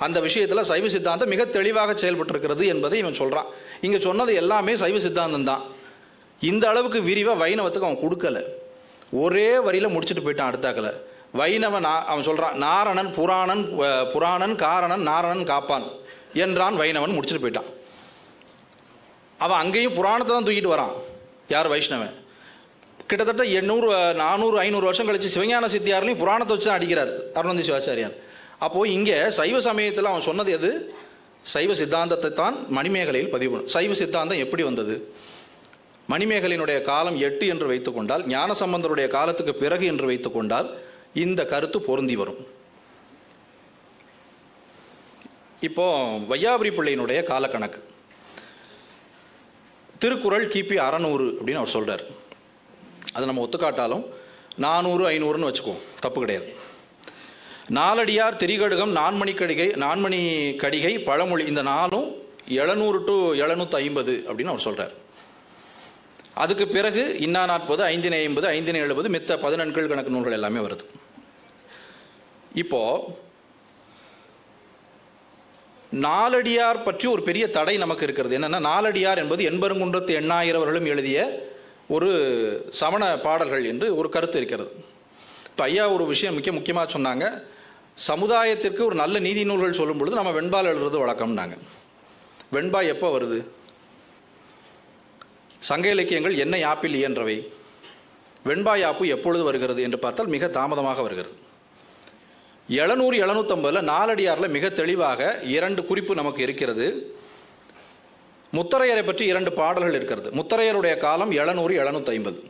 [SPEAKER 2] அந்த விஷயத்தில் சைவ சித்தாந்தம் மிக தெளிவாக செயல்பட்டிருக்கிறது என்பதை இவன் சொல்கிறான். இங்கே சொன்னது எல்லாமே சைவ சித்தாந்தம் தான். இந்த அளவுக்கு விரிவாக வைணவத்துக்கு அவன் கொடுக்கல, ஒரே வரியில் முடிச்சுட்டு போயிட்டான். அடுத்தாக்கல வைணவன் அவன் சொல்கிறான், நாரணன் புராணன் காரணன் நாரணன் காப்பான் என்றான். வைணவன் முடிச்சுட்டு போயிட்டான். அவன் அங்கேயும் புராணத்தை தான் தூக்கிட்டு வரான். யார், வைஷ்ணவன். கிட்டத்தட்ட 800 400 500 வருஷம் கழிச்சு சிவஞான சித்தியார்லையும் புராணத்தை வச்சு தான் அடிக்கிறார் அருணந்தி சிவாச்சாரியார். அப்போது இங்கே சைவ சமயத்தில் அவன் சொன்னது எது, சைவ சித்தாந்தத்தை தான் மணிமேகலையில் பதிவு பண்ணும். சைவ சித்தாந்தம் எப்படி வந்தது, மணிமேகலையினுடைய காலம் 8 என்று வைத்துக்கொண்டால், ஞானசம்பந்தருடைய காலத்துக்கு பிறகு என்று வைத்துக்கொண்டால் இந்த கருத்து பொருந்தி வரும். இப்போ வையாபுரி பிள்ளையினுடைய காலக்கணக்கு, திருக்குறள் கிபி 600 அப்படின்னு அவர் சொல்கிறார். அது நம்ம ஒத்துக்காட்டாலும் 400 500ன்னு வச்சுக்குவோம், தப்பு கிடையாது. நாலடியார் திரிகடுகம் நான்மணி கடிகை பழமொழி, இந்த நாளும் 700 to 750 அப்படின்னு அவர் சொல்கிறார். அதுக்கு பிறகு இன்னா 40 5 50 5 70 மித்த 14 கீழ்கணக்கு நூல்கள் எல்லாமே வருது. இப்போது நாலடியார் பற்றி ஒரு பெரிய தடை நமக்கு இருக்கிறது. என்னென்னா, நாலடியார் என்பது எண்பெருங்குன்றத்து எண்ணாயிரவர்களும் எழுதிய ஒரு சமண பாடல்கள் என்று ஒரு கருத்து இருக்கிறது. இப்போ ஐயா ஒரு விஷயம் முக்கியமாக சொன்னாங்க, சமுதாயத்திற்கு ஒரு நல்ல நீதி நூல்கள் சொல்லும் பொழுது நம்ம வெண்பால் எழுதுறது வழக்கம்னாங்க. வெண்பா எப்போ வருது, சங்க இலக்கியங்கள் என்ன யாப்பில் இயன்றவை, வெண்பா யாப்பு எப்பொழுது வருகிறது என்று பார்த்தால் மிக தாமதமாக வருகிறது. 700 750 நாலடியாரில் மிக தெளிவாக 2 குறிப்பு நமக்கு இருக்கிறது. முத்தரையரை பற்றி 2 பாடல்கள் இருக்கிறது. முத்தரையருடைய காலம் 700 750,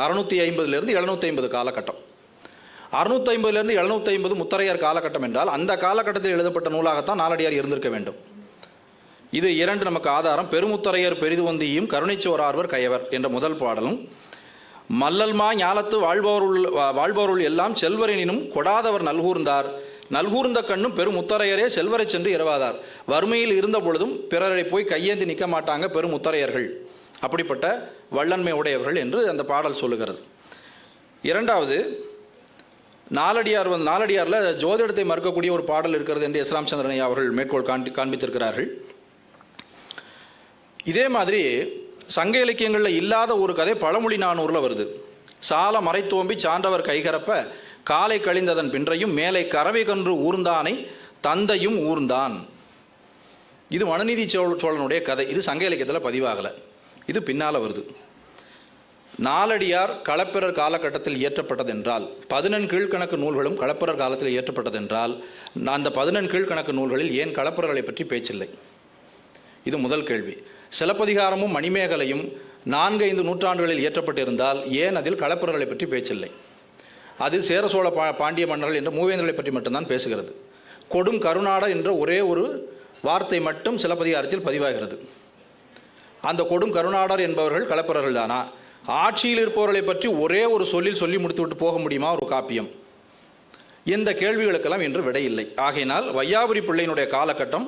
[SPEAKER 2] 650 750 காலகட்டம். 650 750 முத்தரையர் காலகட்டம் என்றால் அந்த காலகட்டத்தில் எழுதப்பட்ட நூலாகத்தான் நாலடியார் இருந்திருக்க வேண்டும். இது 2 நமக்கு ஆதாரம். பெருமுத்தரையர் பெரிதுவந்தியும் கருணைச்சோரார்வர் கயவர் என்ற முதல் பாடலும், மல்லல்மா ஞாலத்து வாழ்பவருள் எல்லாம் செல்வரெனினும் கொடாதவர் நல்கூர்ந்த கண்ணும் பெருமுத்தரையரே செல்வரை சென்று இரவாதார். வறுமையில் இருந்த பொழுதும் பிறரை போய் கையேந்தி நிற்க மாட்டாங்க பெருமுத்தரையர்கள், அப்படிப்பட்ட வல்லன்மை உடையவர்கள் என்று அந்த பாடல் சொல்லுகிறது. இரண்டாவது, நாலடியாரில் ஜோதிடத்தை மறுக்கக்கூடிய ஒரு பாடல் இருக்கிறது என்று எஸ் ராமச்சந்திரன் அவர்கள் மேற்கோள் காண்பித்திருக்கிறார்கள். இதே மாதிரி சங்க இலக்கியங்களில் இல்லாத ஒரு கதை பழமொழி 400 வருது. சால மறைத்தோம்பி சான்றவர் கைகரப்ப காலை கழிந்ததன் பின்றையும் மேலை கறவை கன்று ஊர்ந்தானை தந்தையும் ஊர்ந்தான். இது மனுநீதி சோழனுடைய கதை. இது சங்க இலக்கியத்தில் பதிவாகலை, இது பின்னால் வருது. நாலடியார் களப்பிரர் காலகட்டத்தில் இயற்றப்பட்டதென்றால் 14 கீழ்கணக்கு நூல்களும் களப்பிரர் காலத்தில் இயற்றப்பட்டதென்றால் அந்த 14 கீழ்கணக்கு நூல்களில் ஏன் களப்பிரர்களை பற்றி பேச்சில்லை? இது முதல் கேள்வி. சிலப்பதிகாரமும் மணிமேகலையும் 4-5 நூற்றாண்டுகளில் இயற்றப்பட்டிருந்தால் ஏன் அதில் களப்பிரர்களை பற்றி பேச்சில்லை? அது சேர சோழ பாண்டிய மன்னர்கள் என்ற மூவேந்தர்களை பற்றி மட்டும்தான் பேசுகிறது. கொடும் கருநாடர் என்ற ஒரே ஒரு வார்த்தை மட்டும் சிலப்பதிகாரத்தில் பதிவாகிறது. அந்த கொடும் கருநாடர் என்பவர்கள் களப்பிரர்கள் தானா? ஆட்சியில் இருப்பவர்களை பற்றி ஒரே ஒரு சொல்லில் சொல்லி முடித்துவிட்டு போக முடியுமா ஒரு காப்பியம்? இந்த கேள்விகளுக்கெல்லாம் இன்று விடையில்லை. ஆகையினால் வையாபுரி பிள்ளையினுடைய காலகட்டம்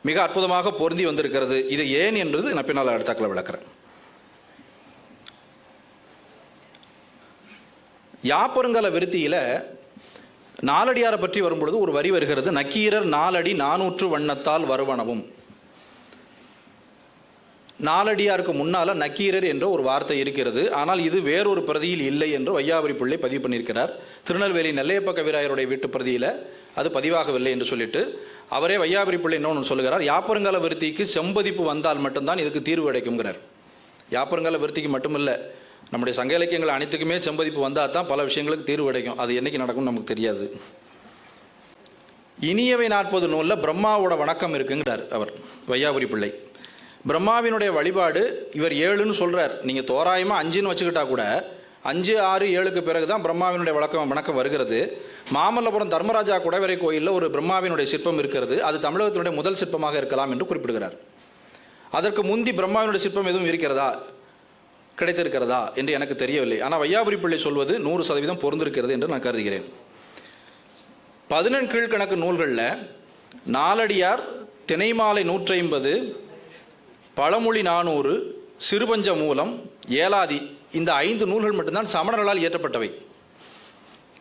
[SPEAKER 2] மிக அற்புதமாக பொருந்தி வந்திருக்கிறது. இது ஏன் என்றது நான் பின்னால் அடுத்தாக்கில் விளக்குறேன். யாப்பருங்கல விருத்தியில் நாலடியாரை பற்றி வரும்பொழுது ஒரு வரி வருகிறது, நக்கீரர் 4 அடி 400 வண்ணத்தால் வருவனவும். நாலடியாருக்கு முன்னால் நக்கீரர் என்ற ஒரு வார்த்தை இருக்கிறது. ஆனால் இது வேறொரு பிரதியில் இல்லை என்று வையாபுரி பிள்ளை பதிவு பண்ணியிருக்கிறார். திருநெல்வேலி நெல்லையப்ப கவிராயருடைய வீட்டு பிரதியில் அது பதிவாகவில்லை என்று சொல்லிட்டு அவரே வையாபுரி பிள்ளை இன்னொன்று சொல்லுகிறார், யாப்பருங்கால விருத்திக்கு செம்பதிப்பு வந்தால் மட்டும்தான் இதுக்கு தீர்வு கிடைக்குங்கிறார். யாப்பருங்கால விருத்திக்கு மட்டுமில்லை, நம்முடைய சங்க இலக்கியங்கள் அனைத்துக்குமே செம்பதிப்பு வந்தால் தான் பல விஷயங்களுக்கு தீர்வு கிடைக்கும். அது என்னைக்கு நடக்கும்னு நமக்கு தெரியாது. இனியவை 40 நூலில் பிரம்மாவோட வணக்கம் இருக்குங்கிறார் அவர் வையாபுரி பிள்ளை. பிரம்மாவினுடைய வழிபாடு இவர் 7ன்னு சொல்கிறார். நீங்கள் தோராயமாக 5ன்னு வச்சுக்கிட்டா கூட 5, 6, 7க்கு பிறகு தான் பிரம்மாவினுடைய வணக்கம் வருகிறது. மாமல்லபுரம் தர்மராஜா குடைவரை கோயிலில் ஒரு பிரம்மாவினுடைய சிற்பம் இருக்கிறது. அது தமிழகத்தினுடைய முதல் சிற்பமாக இருக்கலாம் என்று குறிப்பிடுகிறார். அதற்கு முந்தி பிரம்மாவினுடைய சிற்பம் எதுவும் இருக்கிறதா, கிடைத்திருக்கிறதா என்று எனக்கு தெரியவில்லை. ஆனால் வையாபுரி பிள்ளை சொல்வது 100% பொருந்திருக்கிறது என்று நான் கருதுகிறேன். 14 கீழ்கணக்கு நூல்களில் நாலடியார், திணைமாலை 150, பழமொழி 400, சிறுபஞ்ச மூலம், ஏலாதி, இந்த 5 நூல்கள் மட்டும்தான் சமணர்களால் இயற்றப்பட்டவை.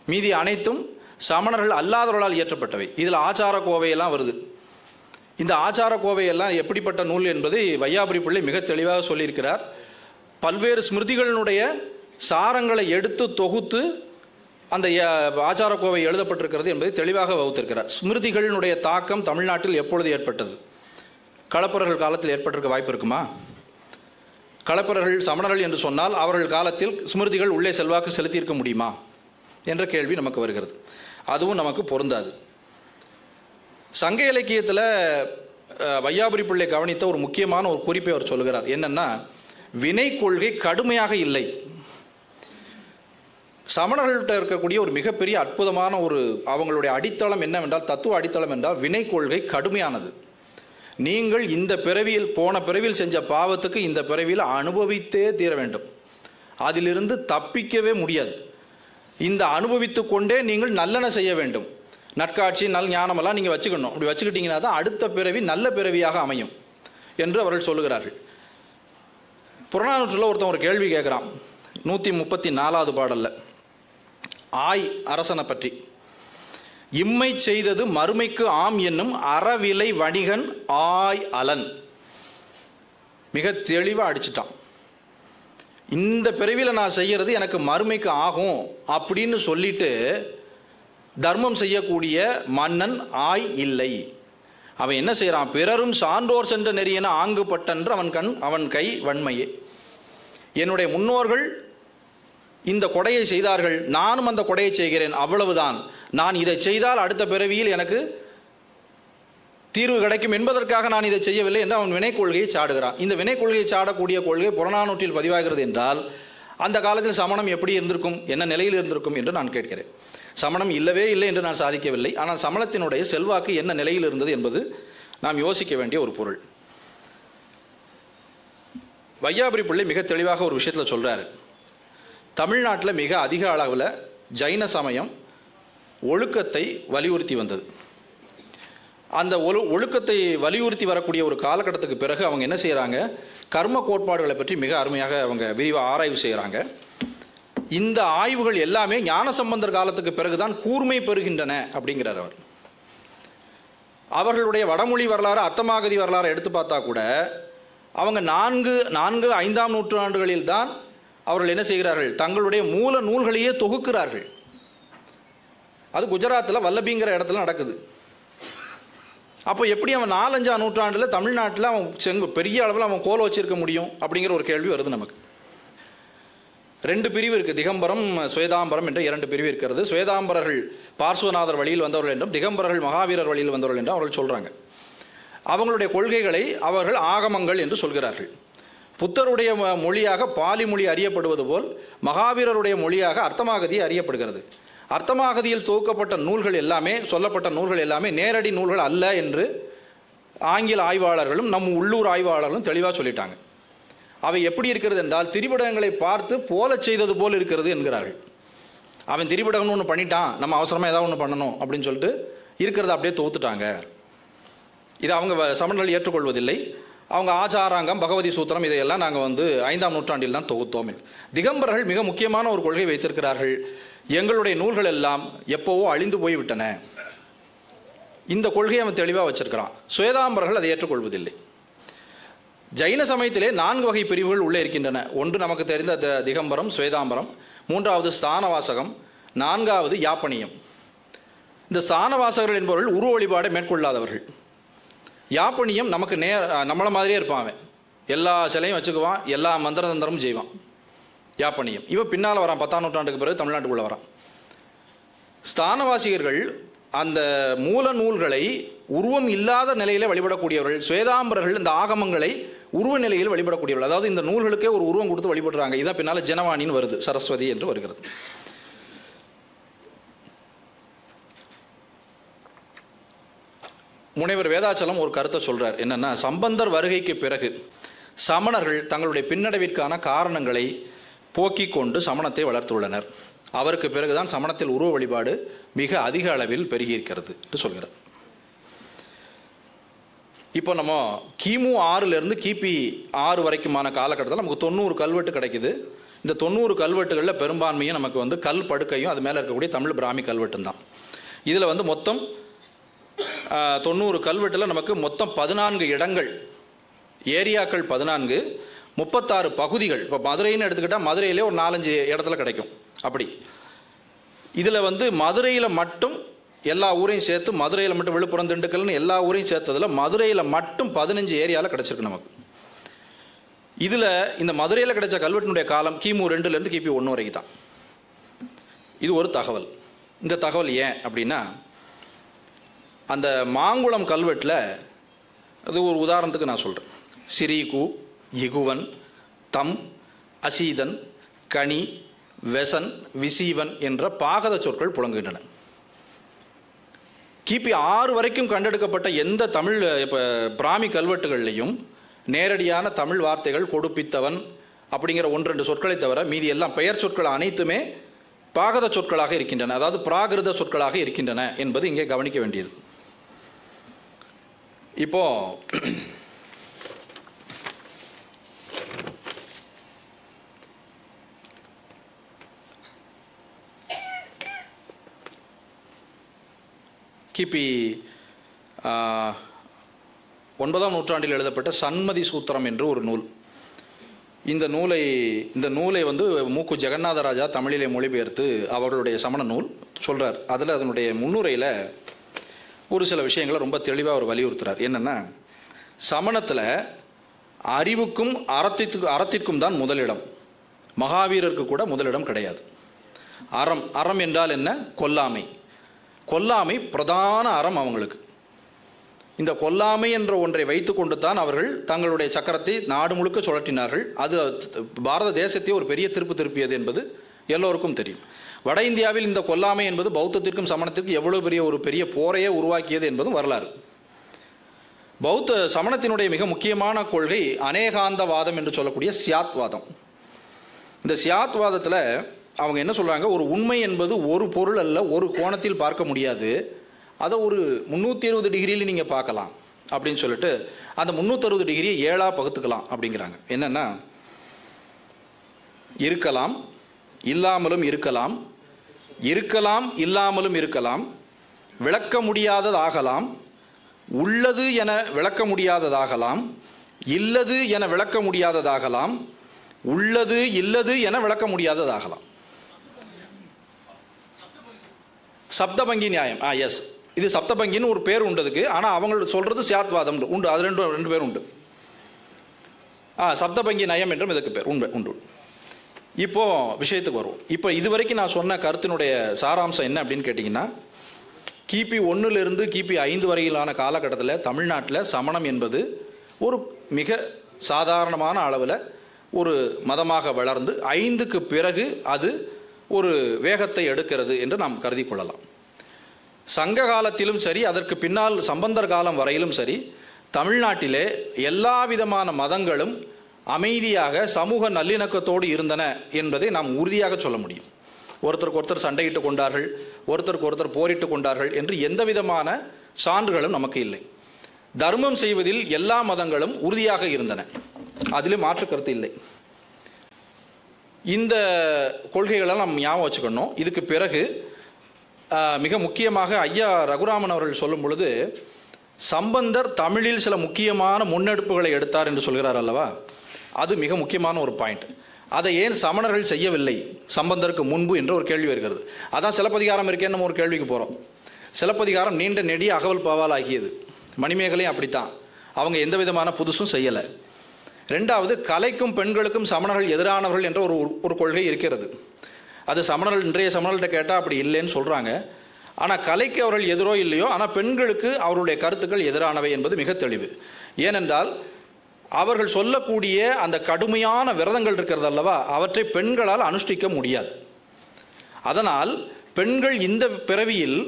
[SPEAKER 2] மீதி அனைத்தும் சமணர்கள் அல்லாதவர்களால் இயற்றப்பட்டவை. இதில் ஆச்சார கோவையெல்லாம் வருது. இந்த ஆச்சார கோவையெல்லாம் எப்படிப்பட்ட நூல் என்பதை வையாபுரி பிள்ளை மிக தெளிவாக சொல்லியிருக்கிறார். பல்வேறு ஸ்மிருதிகளினுடைய சாரங்களை எடுத்து தொகுத்து அந்த ஆச்சார கோவை எழுதப்பட்டிருக்கிறது என்பதை தெளிவாக வகுத்திருக்கிறார். ஸ்மிருதிகளினுடைய தாக்கம் தமிழ்நாட்டில் எப்பொழுது ஏற்பட்டது? களப்பிரர்கள் காலத்தில் ஏற்பட்டிருக்க வாய்ப்பு இருக்குமா? களப்பிரர்கள் சமணர்கள் என்று சொன்னால் அவர்கள் காலத்தில் ஸ்மிருதிகள் உள்ளே செல்வாக்கு செலுத்தியிருக்க முடியுமா என்ற கேள்வி நமக்கு வருகிறது. அதுவும் நமக்கு பொருந்தாது. சங்க இலக்கியத்தில் வையாபுரி பிள்ளை கவனித்த ஒரு முக்கியமான ஒரு குறிப்பை அவர் சொல்லுகிறார். என்னன்னா, வினை கொள்கை கடுமையாக இல்லை. சமணர்கள்ட்ட இருக்கக்கூடிய ஒரு மிகப்பெரிய அற்புதமான ஒரு அவங்களுடைய அடித்தளம் என்னவென்றால், தத்துவ அடித்தளம் என்றால் வினை கொள்கை கடுமையானது. நீங்கள் இந்த பிறவியில், போன பிறவியில் செஞ்ச பாவத்துக்கு இந்த பிறவியில் அனுபவித்தே தீர வேண்டும். அதிலிருந்து தப்பிக்கவே முடியாது. இந்த அனுபவித்து கொண்டே நீங்கள் நல்லன செய்ய வேண்டும். நற்காட்சி, நல் ஞானமெல்லாம் நீங்கள் வச்சுக்கணும். அப்படி வச்சுக்கிட்டீங்கன்னா தான் அடுத்த பிறவி நல்ல பிறவியாக அமையும் என்று அவர்கள் சொல்லுகிறார்கள். புறநானூற்றில் ஒருத்தன் ஒரு கேள்வி கேட்குறான். 134வது பாடலில் ஆய் அரசனை பற்றி, இம்மை செய்தது மறுமைக்கு ஆம் என்னும் அறவிலை வணிகன் ஆய் அலன். மிக தெளிவாக அடிச்சிட்டான். இந்த பிறவியில் நான் செய்கிறது எனக்கு மறுமைக்கு ஆகும் அப்படின்னு சொல்லிட்டு தர்மம் செய்யக்கூடிய மன்னன் ஆய் இல்லை. அவன் என்ன செய்கிறான்? பிறரும் சான்றோர் சென்ற நெறியென ஆங்குபட்டன்று அவன் கை வன்மையே. என்னுடைய முன்னோர்கள் இந்த கொடையை செய்தார்கள், நானும் அந்த கொடையை செய்கிறேன், அவ்வளவுதான். நான் இதை செய்தால் அடுத்த பிறவியில் எனக்கு தீர்வு கிடைக்கும் என்பதற்காக நான் இதை செய்யவில்லை என்று அவன் வினை கொள்கையை சாடுகிறான். இந்த வினை கொள்கையை சாடக்கூடிய கொள்கை புறநானூற்றில் பதிவாகிறது என்றால் அந்த காலத்தில் சமணம் எப்படி இருந்திருக்கும், என்ன நிலையில் இருந்திருக்கும் என்று நான் கேட்கிறேன். சமணம் இல்லவே இல்லை என்று நான் சாதிக்கவில்லை. ஆனால் சமணத்தினுடைய செல்வாக்கு என்ன நிலையில் இருந்தது என்பது நாம் யோசிக்க வேண்டிய ஒரு பொருள். வையாபுரி பிள்ளை மிக தெளிவாக ஒரு விஷயத்தில் சொல்கிறாரு. தமிழ்நாட்டில் மிக அதிக அளவில் ஜைன சமயம் ஒழுக்கத்தை வலியுறுத்தி வந்தது. அந்த ஒழுக்கத்தை வலியுறுத்தி வரக்கூடிய ஒரு காலகட்டத்துக்கு பிறகு அவங்க என்ன செய்கிறாங்க? கர்ம கோட்பாடுகளை பற்றி மிக அருமையாக அவங்க விரிவாக ஆராய்வு செய்கிறாங்க. இந்த ஆய்வுகள் எல்லாமே ஞானசம்பந்தர் காலத்துக்கு பிறகுதான் கூர்மை பெறுகின்றன அப்படிங்கிறார் அவர். அவர்களுடைய வடமொழி வரலாறு, அத்தமாகதி வரலாறு எடுத்து பார்த்தா கூட அவங்க 4, 5ஆம் நூற்றாண்டுகளில் தான் அவர்கள் என்ன செய்கிறார்கள்? தங்களுடைய மூல நூல்களையே தொகுக்கிறார்கள். அது குஜராத்தில் வல்லபிங்கிற இடத்துல நடக்குது. அப்போ எப்படி அவன் 4, 5ஆம் நூற்றாண்டில் தமிழ்நாட்டில் அவன் பெரிய அளவில் அவன் கோல வச்சிருக்க முடியும் அப்படிங்கிற ஒரு கேள்வி வருது நமக்கு. 2 பிரிவு இருக்குது. திகம்பரம், சுவேதாம்பரம் என்ற 2 பிரிவு இருக்கிறது. சுவேதாம்பரர்கள் பார்ஸ்வநாதர் வழியில் வந்தவர்கள் என்றும், திகம்பரர்கள் மகாவீரர் வழியில் வந்தவர்கள் என்றும் அவர்கள் சொல்கிறாங்க. அவங்களுடைய கொள்கைகளை அவர்கள் ஆகமங்கள் என்று சொல்கிறார்கள். புத்தருடைய மொழியாக பாலி மொழி அறியப்படுவது போல் மகாவீரருடைய மொழியாக அர்த்தமாகதி அறியப்படுகிறது. அர்த்தமாகதியில் தொகுக்கப்பட்ட நூல்கள் எல்லாமே, சொல்லப்பட்ட நூல்கள் எல்லாமே நேரடி நூல்கள் அல்ல என்று ஆங்கில ஆய்வாளர்களும் நம் உள்ளூர் ஆய்வாளர்களும் தெளிவாக சொல்லிட்டாங்க. அவை எப்படி இருக்கிறது என்றால், திரிபடங்களை பார்த்து போல செய்தது போல் இருக்கிறது என்கிறார்கள். அவன் திரிபடம்னு ஒன்று பண்ணிட்டான், நம்ம அவசரமாக ஏதாவது ஒன்று பண்ணணும் அப்படின்னு சொல்லிட்டு இருக்கிறத அப்படியே தொகுத்துட்டாங்க. இதை அவங்க சமணர்கள் ஏற்றுக்கொள்வதில்லை. அவங்க ஆச்சாராங்கம், பகவதி சூத்திரம் இதையெல்லாம் நாங்கள் 5ஆம் நூற்றாண்டில் தான் தொகுத்தோம். திகம்பரர்கள் மிக முக்கியமான ஒரு கொள்கை வைத்திருக்கிறார்கள். எங்களுடைய நூல்கள் எல்லாம் எப்போவோ அழிந்து போய்விட்டன. இந்த கொள்கையை அவன் தெளிவாக வச்சிருக்கிறான். சுவேதாம்பரர்கள் அதை ஏற்றுக்கொள்வதில்லை. ஜைன சமயத்திலே 4 வகை பிரிவுகள் உள்ளே இருக்கின்றன. ஒன்று நமக்கு தெரிந்த திகம்பரம், சுவேதாம்பரம், 3வது ஸ்தானவாசகம், 4வது யாப்பனியம். இந்த ஸ்தானவாசகர்கள் என்பவர்கள் உருவ வழிபாடை மேற்கொள்ளாதவர்கள். யாப்பனியம் நமக்கு நம்மளை மாதிரியே இருப்பான். அவன் எல்லா சிலையும் வச்சுக்குவான், எல்லா மந்திர தந்திரமும் செய்வான். யாப்பனியம் இவன் பின்னால் வரான், 10ஆம் நூற்றாண்டுக்கு பிறகு தமிழ்நாட்டுக்குள்ளே வரான். ஸ்தானவாசிகர்கள் அந்த மூல நூல்களை உருவம் இல்லாத நிலையில் வழிபடக்கூடியவர்கள். சுவேதாம்பரர்கள் இந்த ஆகமங்களை உருவ நிலையில் வழிபடக்கூடியவர்கள். அதாவது இந்த நூல்களுக்கே ஒரு உருவம் கொடுத்து வழிபடுறாங்க. இதான் பின்னால் ஜனவாணின்னு வருது, சரஸ்வதி என்று வருகிறது. முனைவர் வேதாச்சலம் ஒரு கருத்தை சொல்றார். என்னன்னா, சம்பந்தர் வருகைக்கு பிறகு சமணர்கள் தங்களுடைய பின்னடைவிற்கான காரணங்களை போக்கிக் கொண்டு சமணத்தை வளர்த்துள்ளனர். அவருக்கு பிறகுதான் சமணத்தில் உருவ வழிபாடு மிக அதிக அளவில் பெருகியிருக்கிறது என்று சொல்கிறார். இப்போ நம்ம கிமு 6லேருந்து கிபி 6 வரைக்குமான காலகட்டத்தில் நமக்கு 90 கல்வெட்டு கிடைக்குது. இந்த 90 கல்வெட்டுகளில் பெரும்பான்மையும் நமக்கு கல் படுக்கையும் அது மேலே இருக்கக்கூடிய தமிழ் பிராமி கல்வெட்டும் தான். இதில் மொத்தம் 90 கல்வெட்டில் நமக்கு மொத்தம் 14 இடங்கள், ஏரியாக்கள் 14, 36 பகுதிகள். இப்போ மதுரைன்னு எடுத்துக்கிட்டால் மதுரையிலே ஒரு 4-5 இடத்துல கிடைக்கும். அப்படி இதில் மதுரையில் மட்டும் எல்லா ஊரையும் சேர்த்து, மதுரையில் மட்டும் விழுப்புரம், திண்டுக்கல்னு எல்லா ஊரையும் சேர்த்ததில் மதுரையில் மட்டும் 15 ஏரியாவில் கிடச்சிருக்கு நமக்கு. இதில் இந்த மதுரையில் கிடைச்ச கல்வெட்டினுடைய காலம் கிமு 2லேருந்து கிபி 1 வரைக்கும் தான். இது ஒரு தகவல். இந்த தகவல் ஏன் அப்படின்னா, அந்த மாங்குளம் கல்வெட்டில் அது ஒரு உதாரணத்துக்கு நான் சொல்கிறேன். சிறீகு, இகுவன், தம், அசீதன், கனி, வெசன், விசீவன் என்ற பாகத சொற்கள் புழங்குகின்றன. கிபி 6 வரைக்கும் கண்டெடுக்கப்பட்ட எந்த தமிழ் பிராமி கல்வெட்டுகள்லையும் நேரடியான தமிழ் வார்த்தைகள் கொடுப்பித்தவன் அப்படிங்கிற 1-2 சொற்களை தவிர மீதி எல்லாம் பெயர் சொற்கள் அனைத்துமே பாகத சொற்களாக இருக்கின்றன. அதாவது பிராகிருத சொற்களாக இருக்கின்றன என்பது இங்கே கவனிக்க வேண்டியது. இப்போ கிபி 9ஆம் நூற்றாண்டில் எழுதப்பட்ட சன்மதி சூத்திரம் என்று ஒரு நூல். இந்த நூலை மூக்கு ஜெகநாதராஜா தமிழிலே மொழிபெயர்த்து அவர்களுடைய சமண நூல் சொல்கிறார். அதில் அதனுடைய முன்னுரையில் ஒரு சில விஷயங்களை ரொம்ப தெளிவாக அவர் வலியுறுத்துறார். என்னென்னா, சமணத்தில் அறிவுக்கும் அறத்திற்கும் தான் முதலிடம். மகாவீரருக்கு கூட முதலிடம் கிடையாது. அறம் என்றால் என்ன? கொல்லாமை பிரதான அறம் அவங்களுக்கு. இந்த கொல்லாமை என்ற ஒன்றை வைத்து கொண்டு தான் அவர்கள் தங்களுடைய சக்கரத்தை நாடு முழுக்க சுழற்றினார்கள். அது பாரத தேசத்தை ஒரு பெரிய திருப்பியது என்பது எல்லோருக்கும் தெரியும். வட இந்தியாவில் இந்த கொல்லாமை என்பது பௌத்தத்திற்கும் சமணத்திற்கும் எவ்வளவு பெரிய போரையே உருவாக்கியது என்பதும் வரலாறு. சமணத்தினுடைய மிக முக்கியமான கொள்கை அநேகாந்தவாதம் என்று சொல்லக்கூடிய சியாத்வாதம். இந்த சியாத்வாதத்தில் அவங்க என்ன சொல்கிறாங்க, ஒரு உண்மை என்பது ஒரு பொருள் அல்ல, ஒரு கோணத்தில் பார்க்க முடியாது, அதை ஒரு 360 டிகிரியில் நீங்கள் பார்க்கலாம் அப்படின்னு சொல்லிட்டு அந்த 360 டிகிரியை 7ஆக பகுத்துக்கலாம் அப்படிங்கிறாங்க. என்னென்னா, இருக்கலாம், இல்லாமலும் இருக்கலாம், இல்லாமலும் இருக்கலாம், விளக்க முடியாததாகலாம், உள்ளது என விளக்க முடியாததாகலாம், இல்லது என விளக்க முடியாததாகலாம், உள்ளது இல்லது என விளக்க முடியாததாகலாம். சப்தபங்கி நியாயம். எஸ், இது சப்தபங்கின்னு ஒரு பேர் உண்டதுக்கு. ஆனால் அவங்க சொல்கிறது சியாத்வாதம் உண்டு. அது ரெண்டு பேர் உண்டு. சப்தபங்கி நயம் என்றும் இதுக்கு பேர் உண்டு. இப்போ விஷயத்துக்கு வருவோம். இப்போ இதுவரைக்கும் நான் சொன்ன கருத்தினுடைய சாராம்சம் என்ன அப்படின்னு கேட்டிங்கன்னா, கிபி 1லிருந்து கிபி 5 வரையிலான காலகட்டத்தில் தமிழ்நாட்டில் சமணம் என்பது ஒரு மிக சாதாரணமான அளவில் ஒரு மதமாக வளர்ந்து 5க்கு பிறகு அது ஒரு வேகத்தை எடுக்கிறது என்று நாம் கருதி கொள்ளலாம். சங்க காலத்திலும் சரி, அதற்கு பின்னால் சம்பந்தர் காலம் வரையிலும் சரி, தமிழ்நாட்டிலே எல்லா விதமான மதங்களும் அமைதியாக சமூக நல்லிணக்கத்தோடு இருந்தன என்பதை நாம் உறுதியாக சொல்ல முடியும். ஒருத்தருக்கு ஒருத்தர் சண்டையிட்டு கொண்டார்கள், ஒருத்தருக்கு ஒருத்தர் போரிட்டு கொண்டார்கள் என்று எந்த விதமான சான்றுகளும் நமக்கு இல்லை. தர்மம் செய்வதில் எல்லா மதங்களும் உறுதியாக இருந்தன, அதிலும் மாற்று கருத்து இல்லை. இந்த கொள்கைகளெல்லாம் நம்ம ஞாபகம் வச்சுக்கணும். இதுக்கு பிறகு மிக முக்கியமாக ஐயா ரகுராமன் அவர்கள் சொல்லும் பொழுது சம்பந்தர் தமிழில் சில முக்கியமான முன்னெடுப்புகளை எடுத்தார் என்று சொல்கிறார் அல்லவா, அது மிக முக்கியமான ஒரு பாயிண்ட். அதை ஏன் சமணர்கள் செய்யவில்லை சம்பந்தருக்கு முன்பு என்ற ஒரு கேள்வி வருகிறது. அதான் சிலப்பதிகாரம் இருக்கேன்னு நம்ம ஒரு கேள்விக்கு போகிறோம். சிலப்பதிகாரம் நீண்ட நெடிய அகவல் பாவால் ஆகியது. மணிமேகலையும் அப்படித்தான், அவங்க எந்த விதமான புதுசும் செய்யலை. ரெண்டாவது, கலைக்கும் பெண்களுக்கும் சமணர்கள் எதிரானவர்கள் என்ற ஒரு கொள்கை இருக்கிறது. அது சமணர்கள் இன்றைய சமணர்கள்ட்ட கேட்டால் அப்படி இல்லைன்னு சொல்கிறாங்க. ஆனால் கலைக்கு அவர்கள் எதிரோ இல்லையோ, ஆனால் பெண்களுக்கு அவருடைய கருத்துக்கள் எதிரானவை என்பது மிக தெளிவு. ஏனென்றால் அவர்கள் சொல்லக்கூடிய அந்த கடுமையான விரதங்கள் இருக்கிறது அல்லவா, அவற்றை பெண்களால் அனுஷ்டிக்க முடியாது. அதனால் பெண்கள் இந்த பிறவியில்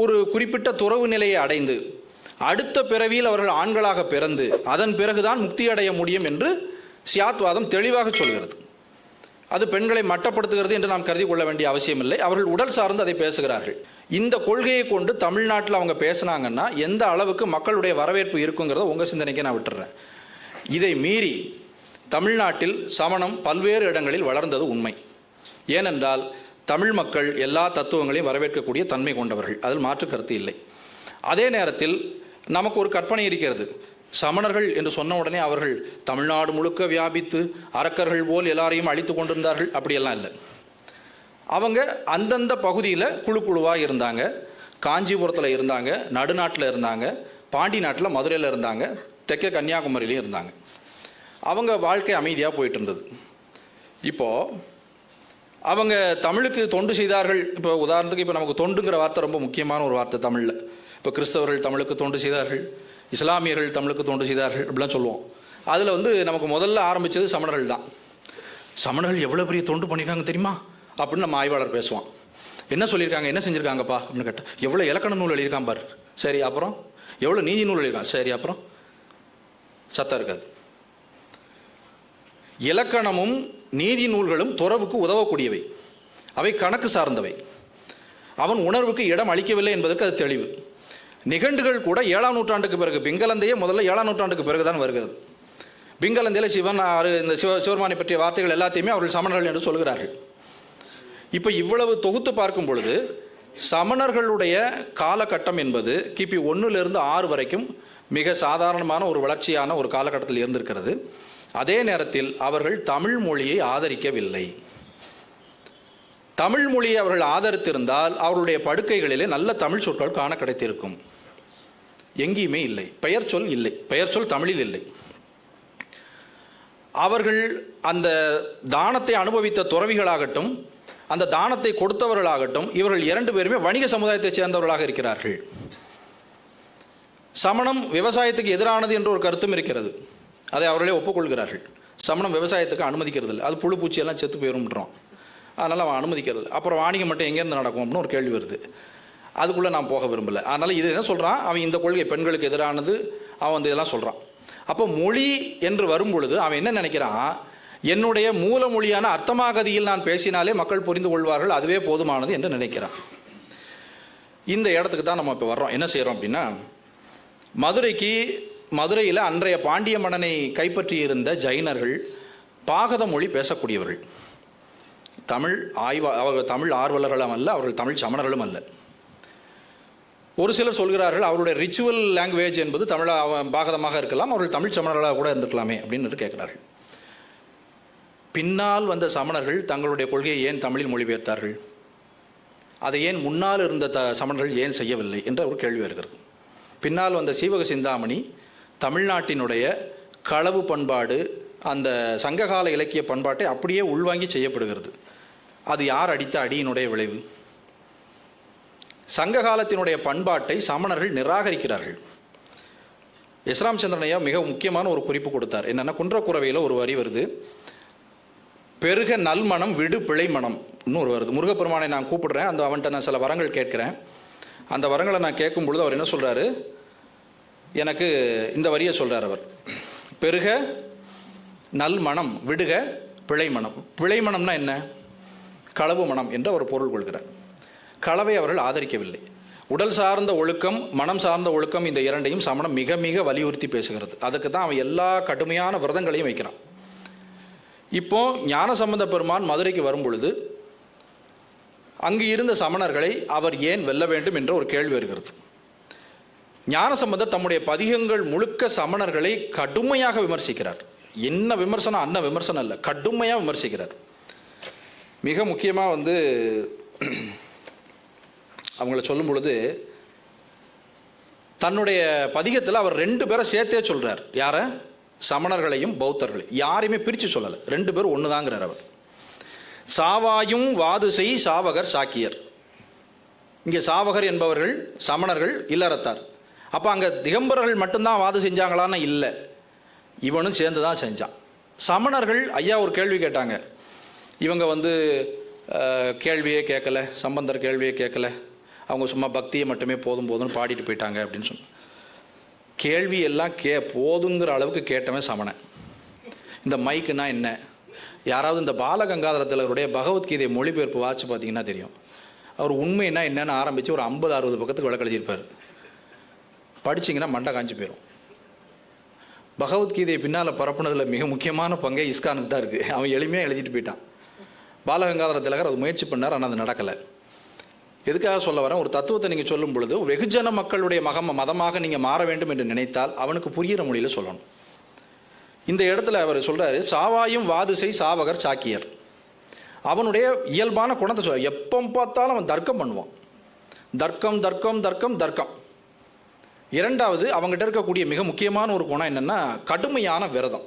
[SPEAKER 2] ஒரு குறிப்பிட்ட துறவு நிலையை அடைந்து அடுத்த பிறவியில் அவர்கள் ஆண்களாக பிறந்து அதன் பிறகுதான் முக்தி அடைய முடியும் என்று சியாத்வாதம் தெளிவாக சொல்கிறது. அது பெண்களை மட்டப்படுத்துகிறது என்று நாம் கருதி கொள்ள வேண்டிய அவசியம் இல்லை. அவர்கள் உடல் சார்ந்து அதை பேசுகிறார்கள். இந்த கொள்கையை கொண்டு தமிழ்நாட்டில் அவங்க பேசினாங்கன்னா எந்த அளவுக்கு மக்களுடைய வரவேற்பு இருக்குங்கிறத உங்கள் சிந்தனைக்கு நான் விட்டுறேன். இதை மீறி தமிழ்நாட்டில் சமணம் பல்வேறு இடங்களில் வளர்ந்தது உண்மை. ஏனென்றால் தமிழ் மக்கள் எல்லா தத்துவங்களையும் வரவேற்கக்கூடிய தன்மை கொண்டவர்கள், அதில் மாற்று கருத்து இல்லை. அதே நேரத்தில் நமக்கு ஒரு கற்பனை இருக்கிறது. சமணர்கள் என்று சொன்ன உடனே அவர்கள் தமிழ்நாடு முழுக்க வியாபித்து அரக்கர்கள் போல் எல்லாரையும் அழித்து கொண்டிருந்தார்கள், அப்படியெல்லாம் இல்லை. அவங்க அந்தந்த பகுதியில் குழு குழுவாக இருந்தாங்க. காஞ்சிபுரத்தில் இருந்தாங்க, நடுநாட்டில் இருந்தாங்க, பாண்டி நாட்டில் மதுரையில் இருந்தாங்க, தெற்கே கன்னியாகுமரியிலையும் இருந்தாங்க. அவங்க வாழ்க்கை அமைதியாக போயிட்டு இருந்தது. இப்போது அவங்க தமிழுக்கு தொண்டு செய்தார்கள். இப்போ உதாரணத்துக்கு இப்போ நமக்கு தொண்டுங்கிற வார்த்தை ரொம்ப முக்கியமான ஒரு வார்த்தை தமிழில். இப்போ கிறிஸ்தவர்கள் தமிழுக்கு தொண்டு செய்தார்கள், இஸ்லாமியர்கள் தமிழுக்கு தொண்டு செய்தார்கள் அப்படிலாம் சொல்லுவோம். அதில் நமக்கு முதல்ல ஆரம்பித்தது சமணர்கள் தான். சமணர்கள் எவ்வளோ பெரிய தொண்டு பண்ணியிருக்காங்க தெரியுமா அப்படின்னு நம்ம ஆய்வாளர் பேசுவான். என்ன சொல்லியிருக்காங்க, என்ன செஞ்சுருக்காங்கப்பா அப்படின்னு கேட்டால், எவ்வளோ இலக்கண நூல் எழுதியிருக்கான் பார், சரி அப்புறம் எவ்வளோ நீதி நூல் எழுதியிருக்கான், சரி அப்புறம் சத்தம் இருக்காது. இலக்கணமும் நீதி நூல்களும் துறவுக்கு உதவக்கூடியவை, அவை கணக்கு சார்ந்தவை. அவன் உணர்வுக்கு இடம் அளிக்கவில்லை என்பதற்கு அது தெளிவு. நிகண்டுகள் கூட 7ஆம் நூற்றாண்டுக்கு பிறகு, பிங்களந்தையே முதல்ல 7ஆம் நூற்றாண்டுக்கு பிறகு தான் வருகிறது. பிங்களந்தையில் சிவன் இந்த சிவபெருமானை பற்றிய வார்த்தைகள் எல்லாத்தையுமே அவர்கள் சமணர்கள் என்று சொல்கிறார்கள். இப்போ இவ்வளவு தொகுத்து பார்க்கும் பொழுது சமணர்களுடைய காலகட்டம் என்பது கிபி 1லிருந்து 6 வரைக்கும் மிக சாதாரணமான ஒரு வளர்ச்சியான ஒரு காலகட்டத்தில் இருந்திருக்கிறது. அதே நேரத்தில் அவர்கள் தமிழ் மொழியை ஆதரிக்கவில்லை. தமிழ் மொழியை அவர்கள் ஆதரித்திருந்தால் அவருடைய படுக்கைகளிலே நல்ல தமிழ் சொற்கள் காண கிடைத்திருக்கும். எங்கேயுமே இல்லை. பெயர் சொல் இல்லை, பெயர் சொல் தமிழில் இல்லை. அவர்கள் அந்த தானத்தை அனுபவித்த துறவிகளாகட்டும், அந்த தானத்தை கொடுத்தவர்களாகட்டும், இவர்கள் 2 பேருமே வணிக சமுதாயத்தைச் சேர்ந்தவர்களாக இருக்கிறார்கள். சமணம் விவசாயத்துக்கு எதிரானது என்ற ஒரு கருத்தும் இருக்கிறது. அதை அவர்களே ஒப்புக்கொள்கிறார்கள். சமணம் விவசாயத்துக்கு அனுமதிக்கிறது இல்லை, அது புழு பூச்சியெல்லாம் செத்து போயிடும்ன்றோம், அதனால் அவன் அனுமதிக்கிறது. அப்புறம் வாணிகம் மட்டும் எங்கேருந்து நடக்கும் அப்படின்னு ஒரு கேள்வி வருது. அதுக்குள்ளே நான் போக விரும்பலை. அதனால் இது என்ன சொல்கிறான், அவன் இந்த கொள்கை பெண்களுக்கு எதிரானது, அவன் இதெல்லாம் சொல்கிறான். அப்போ மொழி என்று வரும் பொழுது அவன் என்ன நினைக்கிறான், என்னுடைய மூல மொழியான அர்த்தமாகதியில் நான் பேசினாலே மக்கள் புரிந்து கொள்வார்கள், அதுவே போதுமானது என்று நினைக்கிறான். இந்த இடத்துக்கு தான் நம்ம இப்போ வர்றோம். என்ன செய்கிறோம் அப்படின்னா, மதுரையில் அன்றைய பாண்டிய மன்னனை கைப்பற்றி இருந்த ஜைனர்கள் பாகத மொழி பேசக்கூடியவர்கள். அவர்கள் தமிழ் ஆர்வலர்களும் அல்ல, அவர்கள் தமிழ் சமணர்களும் அல்ல. ஒரு சிலர் சொல்கிறார்கள் அவருடைய ரிச்சுவல் லாங்குவேஜ் என்பது பாகதமாக இருக்கலாம், அவர்கள் தமிழ் சமணர்களாக கூட இருந்திருக்கலாமே அப்படின்னு கேட்கிறார்கள். பின்னால் வந்த சமணர்கள் தங்களுடைய கொள்கையை ஏன் தமிழில் மொழிபெயர்த்தார்கள்? அதை ஏன் முன்னால் இருந்த சமணர்கள் ஏன் செய்யவில்லை என்ற ஒரு கேள்வி வருகிறது. பின்னால் வந்த சீவக சிந்தாமணி தமிழ்நாட்டினுடைய களவு பண்பாடு, அந்த சங்ககால இலக்கிய பண்பாட்டை அப்படியே உள்வாங்கி செய்யப்படுகிறது. அது யார் அடித்த அடியினுடைய விளைவு? சங்ககாலத்தினுடைய பண்பாட்டை சமணர்கள் நிராகரிக்கிறார்கள். எஸ்ராம் சந்திரனையா மிக முக்கியமான ஒரு குறிப்பு கொடுத்தார். என்னென்னா, குன்றக்குறவையில் ஒரு வரி வருது, பெருக நல்மணம் விடு பிழை மனம் இன்னொரு வருது. முருகப்பெருமானை நான் கூப்பிடுறேன், அவன்கிட்ட நான் சில வரங்கள் கேட்குறேன். அந்த வரங்களை நான் கேட்கும் பொழுது அவர் என்ன சொல்கிறாரு, எனக்கு இந்த வரியை சொல்கிறார் அவர், பெருக நல் மனம் விடுக பிழை மனம். பிழை மனம்னா என்ன? களவு மனம் என்ற ஒரு பொருள் கொள்கிறார். களவை அவர்கள் ஆதரிக்கவில்லை. உடல் சார்ந்த ஒழுக்கம், மனம் சார்ந்த ஒழுக்கம், இந்த இரண்டையும் சமணம் மிக மிக வலியுறுத்தி பேசுகிறது. அதுக்கு தான் அவன் எல்லா கடுமையான விரதங்களையும் வைக்கிறான். இப்போ ஞானசம்பந்த பெருமான் மதுரைக்கு வரும் பொழுது அங்கு இருந்த சமணர்களை அவர் ஏன் வெல்ல வேண்டும் என்ற ஒரு கேள்வி வருகிறது. ஞானசம்பந்தர் தம்முடைய பதிகங்கள் முழுக்க சமணர்களை கடுமையாக விமர்சிக்கிறார். என்ன விமர்சனம், அன்ன விமர்சனம் இல்லை, கடுமையாக விமர்சிக்கிறார். மிக முக்கியமாக அவங்கள சொல்லும் பொழுது தன்னுடைய பதிகத்தில் அவர் 2 பேரை சேர்த்தே சொல்கிறார். யாரை? சமணர்களையும் பௌத்தர்களையும். யாரையுமே பிரித்து சொல்லலை, 2 பேரும் ஒன்று தாங்கிறார் அவர். சாவாயும் வாது செய் சாவகர் சாக்கியர். இங்கே சாவகர் என்பவர்கள் சமணர்கள், இல்லறத்தார். அப்போ அங்கே திகம்பரர்கள் மட்டும்தான் வாது செஞ்சாங்களான்னு இல்லை, இவனும் சேர்ந்து தான் செஞ்சான். சமணர்கள் ஐயா ஒரு கேள்வி கேட்டாங்க. இவங்க கேள்வியே கேட்கல, சம்பந்தர் கேள்வியே கேட்கல, அவங்க சும்மா பக்தியை மட்டுமே போதும் போதும்னு பாடிட்டு போயிட்டாங்க அப்படின்னு சொன்ன. கேள்வி எல்லாம் போதுங்கிற அளவுக்கு கேட்டவன் சமணன். இந்த மைக்குன்னா என்ன? யாராவது இந்த பாலகங்காதர திலகருடைய பகவத்கீதை மொழிபெயர்ப்பு வாட்சி பார்த்தீங்கன்னா தெரியும். அவர் உண்மைன்னா என்னன்னு ஆரம்பித்து ஒரு 50-60 பக்கத்துக்கு விளக்க எழுதியிருப்பார். படிச்சிங்கன்னா மண்டை காஞ்சி போயிடும். பகவத்கீதையை பின்னால் பரப்புனதில் மிக முக்கியமான பங்கே இஸ்கானுக்கு தான் இருக்குது. அவன் எளிமையாக எழுதிட்டு போயிட்டான். பாலகங்காதர திலகர் அது முயற்சி பண்ணார், ஆனால் அது நடக்கலை. எதுக்காக சொல்ல வரேன், ஒரு தத்துவத்தை நீங்கள் சொல்லும் பொழுது வெகுஜன மக்களுடைய மதமாக நீங்கள் மாற வேண்டும் என்று நினைத்தால் அவனுக்கு புரிகிற மொழியில் சொல்லணும். இந்த இடத்துல அவர் சொல்கிறாரு, சாவாயும் வாது செய் சாவகர் சாக்கியர். அவனுடைய இயல்பான குணத்தை சொல்ல, எப்போ பார்த்தாலும் அவன் தர்க்கம் பண்ணுவான். தர்க்கம் தர்க்கம் தர்க்கம் தர்க்கம். இரண்டாவது, அவங்ககிட்ட இருக்கக்கூடிய மிக முக்கியமான ஒரு குணம் என்னென்னா கடுமையான விரதம்.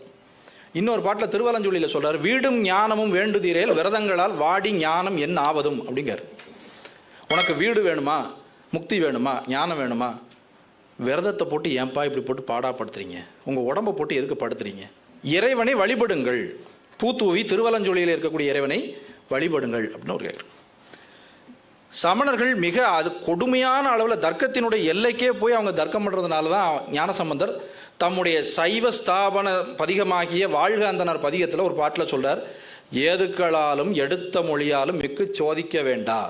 [SPEAKER 2] இன்னொரு பாட்டில் திருவலஞ்சொல்லியில் சொல்கிறார், வீடும் ஞானமும் வேண்டுதீரேல் விரதங்களால் வாடி ஞானம் என்ன ஆவதும் அப்படிங்கிறார். உனக்கு வீடு வேணுமா, முக்தி வேணுமா, ஞானம் வேணுமா, விரதத்தை போட்டு ஏன்பா இப்படி போட்டு பாடாப்படுத்துறீங்க, உங்கள் உடம்பை போட்டு எதுக்கு படுத்துறீங்க? இறைவனை வழிபடுங்கள். பூத்தூவி திருவலஞ்சொலியில் இருக்கக்கூடிய இறைவனை வழிபடுங்கள் அப்படின்னு ஒரு கேட்குறேன். சமணர்கள் மிக கொடுமையான அளவில் தர்க்கத்தினுடைய எல்லைக்கே போய் அவங்க தர்க்கம் பண்ணுறதுனால தான் ஞானசம்பந்தர் தம்முடைய சைவ ஸ்தாபன பதிகமாகிய வாழ்க அந்தனர் பதிகத்தில் ஒரு பாட்டில் சொல்கிறார், ஏதுக்களாலும் எடுத்த மொழியாலும் மிக்கு சோதிக்க வேண்டா,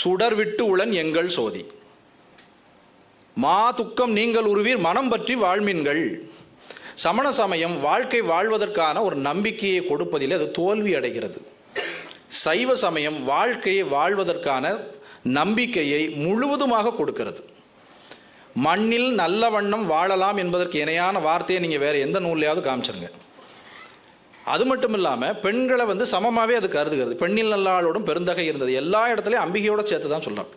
[SPEAKER 2] சுடர் விட்டு உளன் எங்கள் சோதி, மா துக்கம் நீங்கள் உருவீர் மனம் பற்றி வாழ்மீன்கள். சமண சமயம் வாழ்க்கை வாழ்வதற்கான ஒரு நம்பிக்கையை கொடுப்பதில் அது தோல்வி அடைகிறது. சைவ சமயம் வாழ்க்கையை வாழ்வதற்கான நம்பிக்கையை முழுவதுமாக கொடுக்கிறது. மண்ணில் நல்ல வண்ணம் வாழலாம் என்பதற்கு இணையான வார்த்தையை நீங்கள் வேறு எந்த நூல்லையாவது காமிச்சிருங்க. அது மட்டும் இல்லாமல் பெண்களை சமமாகவே அது கருதுகிறது. பெண்ணில் நல்லாளோடும் பெருந்தகை இருந்தது. எல்லா இடத்துலையும் அம்பிகையோடு சேர்த்து தான் சொல்லலாம்.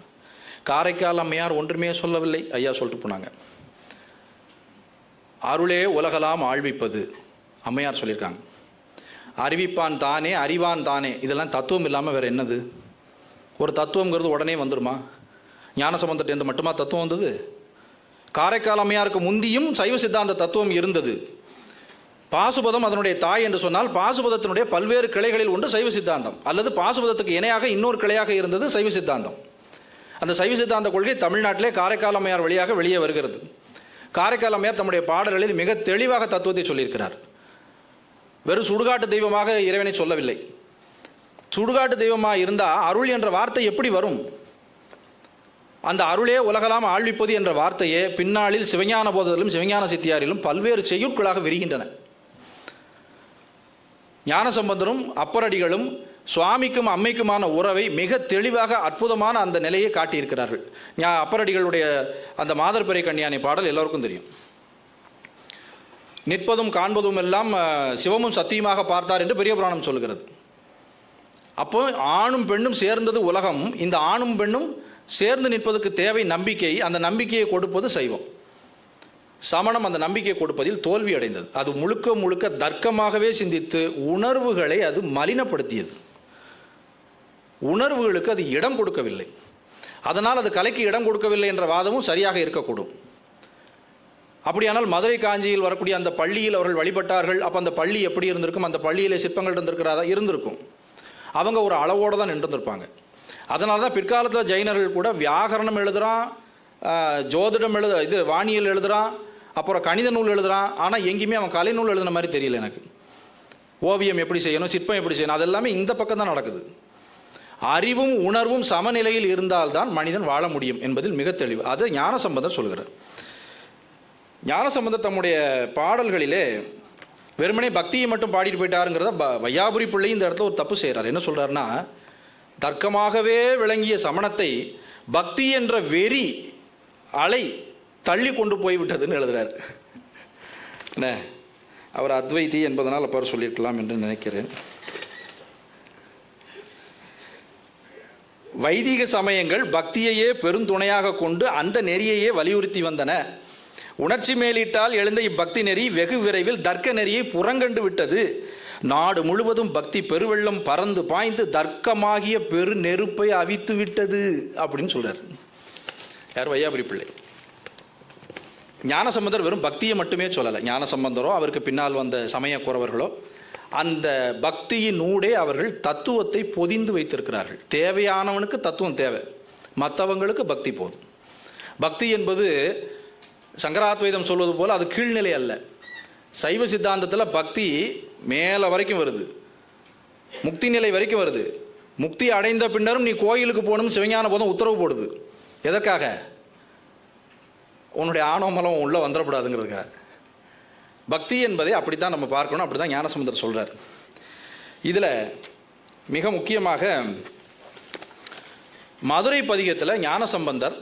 [SPEAKER 2] காரைக்கால் அம்மையார் ஒன்றுமே சொல்லவில்லை, ஐயா சொல்லிட்டு போனாங்க. அருளே உலகலாம் ஆழ்விப்பது அம்மையார் சொல்லியிருக்காங்க. அறிவிப்பான் தானே, அறிவான் தானே, இதெல்லாம் தத்துவம் இல்லாமல் வேறு என்னது? ஒரு தத்துவங்கிறது உடனே வந்துடுமா? ஞானசம்பந்தர்கிட்ட மட்டுமா தத்துவம் வந்தது? காரைக்கால் அம்மையாருக்கு முந்தியும் சைவ சித்தாந்த தத்துவம் இருந்தது. பாசுபதம் அதனுடைய தாய் என்று சொன்னால் பாசுபதத்தினுடைய பல்வேறு கிளைகளில் ஒன்று சைவ சித்தாந்தம், அல்லது பாசுபதத்துக்கு இணையாக இன்னொரு கிளையாக இருந்தது சைவ சித்தாந்தம். அந்த சைவ சித்தாந்த கொள்கை தமிழ்நாட்டிலே காரைக்கால் அம்மையார் வழியாக வெளியே வருகிறது. காரைக்கால் அம்மையார் தம்முடைய பாடல்களில் மிக தெளிவாக தத்துவத்தை சொல்லியிருக்கிறார். வெறும் சுடுகாட்டு தெய்வமாக இறைவனை சொல்லவில்லை. சுடுகாட்டு தெய்வமாக இருந்தால் அருள் என்ற வார்த்தை எப்படி வரும்? அந்த அருளே உலகலாம் ஆழ்விப்பது என்ற வார்த்தையே பின்னாளில் சிவஞான போதத்திலும் சிவஞான சித்தியாரிலும் பல்வேறு செய்யுட்களாக விரிகின்றன. ஞானசம்பந்தரும் அப்பரடிகளும் சுவாமிக்கும் அம்மைக்குமான உறவை மிக தெளிவாக அற்புதமான அந்த நிலையை காட்டியிருக்கிறார்கள். அப்பரடிகளுடைய அந்த மாதர்பிறை கன்னியானை பாடல் எல்லோருக்கும் தெரியும். நிற்பதும் காண்பதும் எல்லாம் சிவமும் சத்தியமாக பார்த்தார் என்று பெரிய புராணம் சொல்கிறது. அப்போ ஆணும் பெண்ணும் சேர்ந்தது உலகம். இந்த ஆணும் பெண்ணும் சேர்ந்து நிற்பதற்கு தேவை நம்பிக்கை. அந்த நம்பிக்கையை கொடுப்பது சைவம். சமணம் அந்த நம்பிக்கையை கொடுப்பதில் தோல்வி அடைந்தது. அது முழுக்க முழுக்க தர்க்கமாகவே சிந்தித்து உணர்வுகளை அது மலினப்படுத்தியது. உணர்வுகளுக்கு அது இடம் கொடுக்கவில்லை. அதனால் அது கலைக்கு இடம் கொடுக்கவில்லை என்ற வாதமும் சரியாக இருக்கக்கூடும். அப்படியானால் மதுரை காஞ்சியில் வரக்கூடிய அந்த பள்ளியில் அவர்கள் வழிபட்டார்கள். அப்போ அந்த பள்ளி எப்படி இருந்திருக்கும்? அந்த பள்ளியில் சிற்பங்கள் இருந்திருக்கிறதா? இருந்திருக்கும். அவங்க ஒரு அளவோடு தான் நின்றுருப்பாங்க. அதனால தான் பிற்காலத்தில் ஜெயினர்கள் கூட வியாகரணம் எழுதுகிறான், ஜோதிடம் வானியல் எழுதுகிறான், அப்புறம் கணித நூல் எழுதுகிறான். ஆனால் எங்கேயுமே அவன் கலை நூல் எழுதுன மாதிரி தெரியல எனக்கு. ஓவியம் எப்படி செய்யணும், சிற்பம் எப்படி செய்யணும், அதெல்லாமே இந்த பக்கம் தான் நடக்குது. அறிவும் உணர்வும் சமநிலையில் இருந்தால்தான் மனிதன் வாழ முடியும் என்பதில் மிக தெளிவு. அதை ஞானசம்பந்தர் சொல்கிறார். ஞானசம்பந்தர் தம்முடைய பாடல்களிலே வெறுமனே பக்தியை மட்டும் பாடிட்டு போயிட்டாருங்கிறத வையாபுரி பிள்ளை இந்த இடத்துல ஒரு தப்பு செய்கிறார். என்ன சொல்கிறாருன்னா, தர்க்கமாகவே விளங்கிய சமணத்தை பக்தி என்ற வெறி அலை தள்ளி கொண்டு போய்விட்டதுன்னு எழுதுறாரு. என்ன, அவர் அத்வைதி என்பதனால் அப்போ சொல்லியிருக்கலாம் என்று நினைக்கிறேன். வைதிக சமயங்கள் பக்தியையே பெருந்துணையாக கொண்டு அந்த நெறியையே வலியுறுத்தி வந்தன. உணர்ச்சி மேலிட்டால் எழுந்த இப்பக்தி நெறி வெகு விரைவில் தர்க்க நெறியை புறங்கண்டு விட்டது. நாடு முழுவதும் பக்தி பெருவெள்ளம் பறந்து பாய்ந்து தர்க்கமாகிய பெரு நெருப்பை அவித்து விட்டது அப்படின்னு சொல்றார். யார்? வையாபுரி பிள்ளை. ஞானசம்பந்தர் வெறும் பக்தியை மட்டுமே சொல்லலை. ஞானசம்பந்தரோ அவருக்கு பின்னால் வந்த சமய குறவர்களோ அந்த பக்தியின் ஊடே அவர்கள் தத்துவத்தை பொதிந்து வைத்திருக்கிறார்கள். தேவையானவனுக்கு தத்துவம் தேவை, மற்றவங்களுக்கு பக்தி போதும். பக்தி என்பது சங்கராத்வைதம் சொல்வது போல் அது கீழ்நிலை அல்ல. சைவ சித்தாந்தத்தில் பக்தி மேலே வரைக்கும் வருது, முக்தி நிலை வரைக்கும் வருது. முக்தி அடைந்த பின்னரும் நீ கோயிலுக்கு போகணும் சிவஞான போதும் உத்தரவு போடுது. எதற்காக? உன்னுடைய ஆணவமலம் உள்ளே வந்துடக்கூடாதுங்கிறதுக்காக. பக்தி என்பதை அப்படித்தான் நம்ம பார்க்கணும். அப்படி தான் ஞானசம்பந்தர் சொல்கிறார். இதில் மிக முக்கியமாக மதுரை பதிகத்தில் ஞானசம்பந்தர்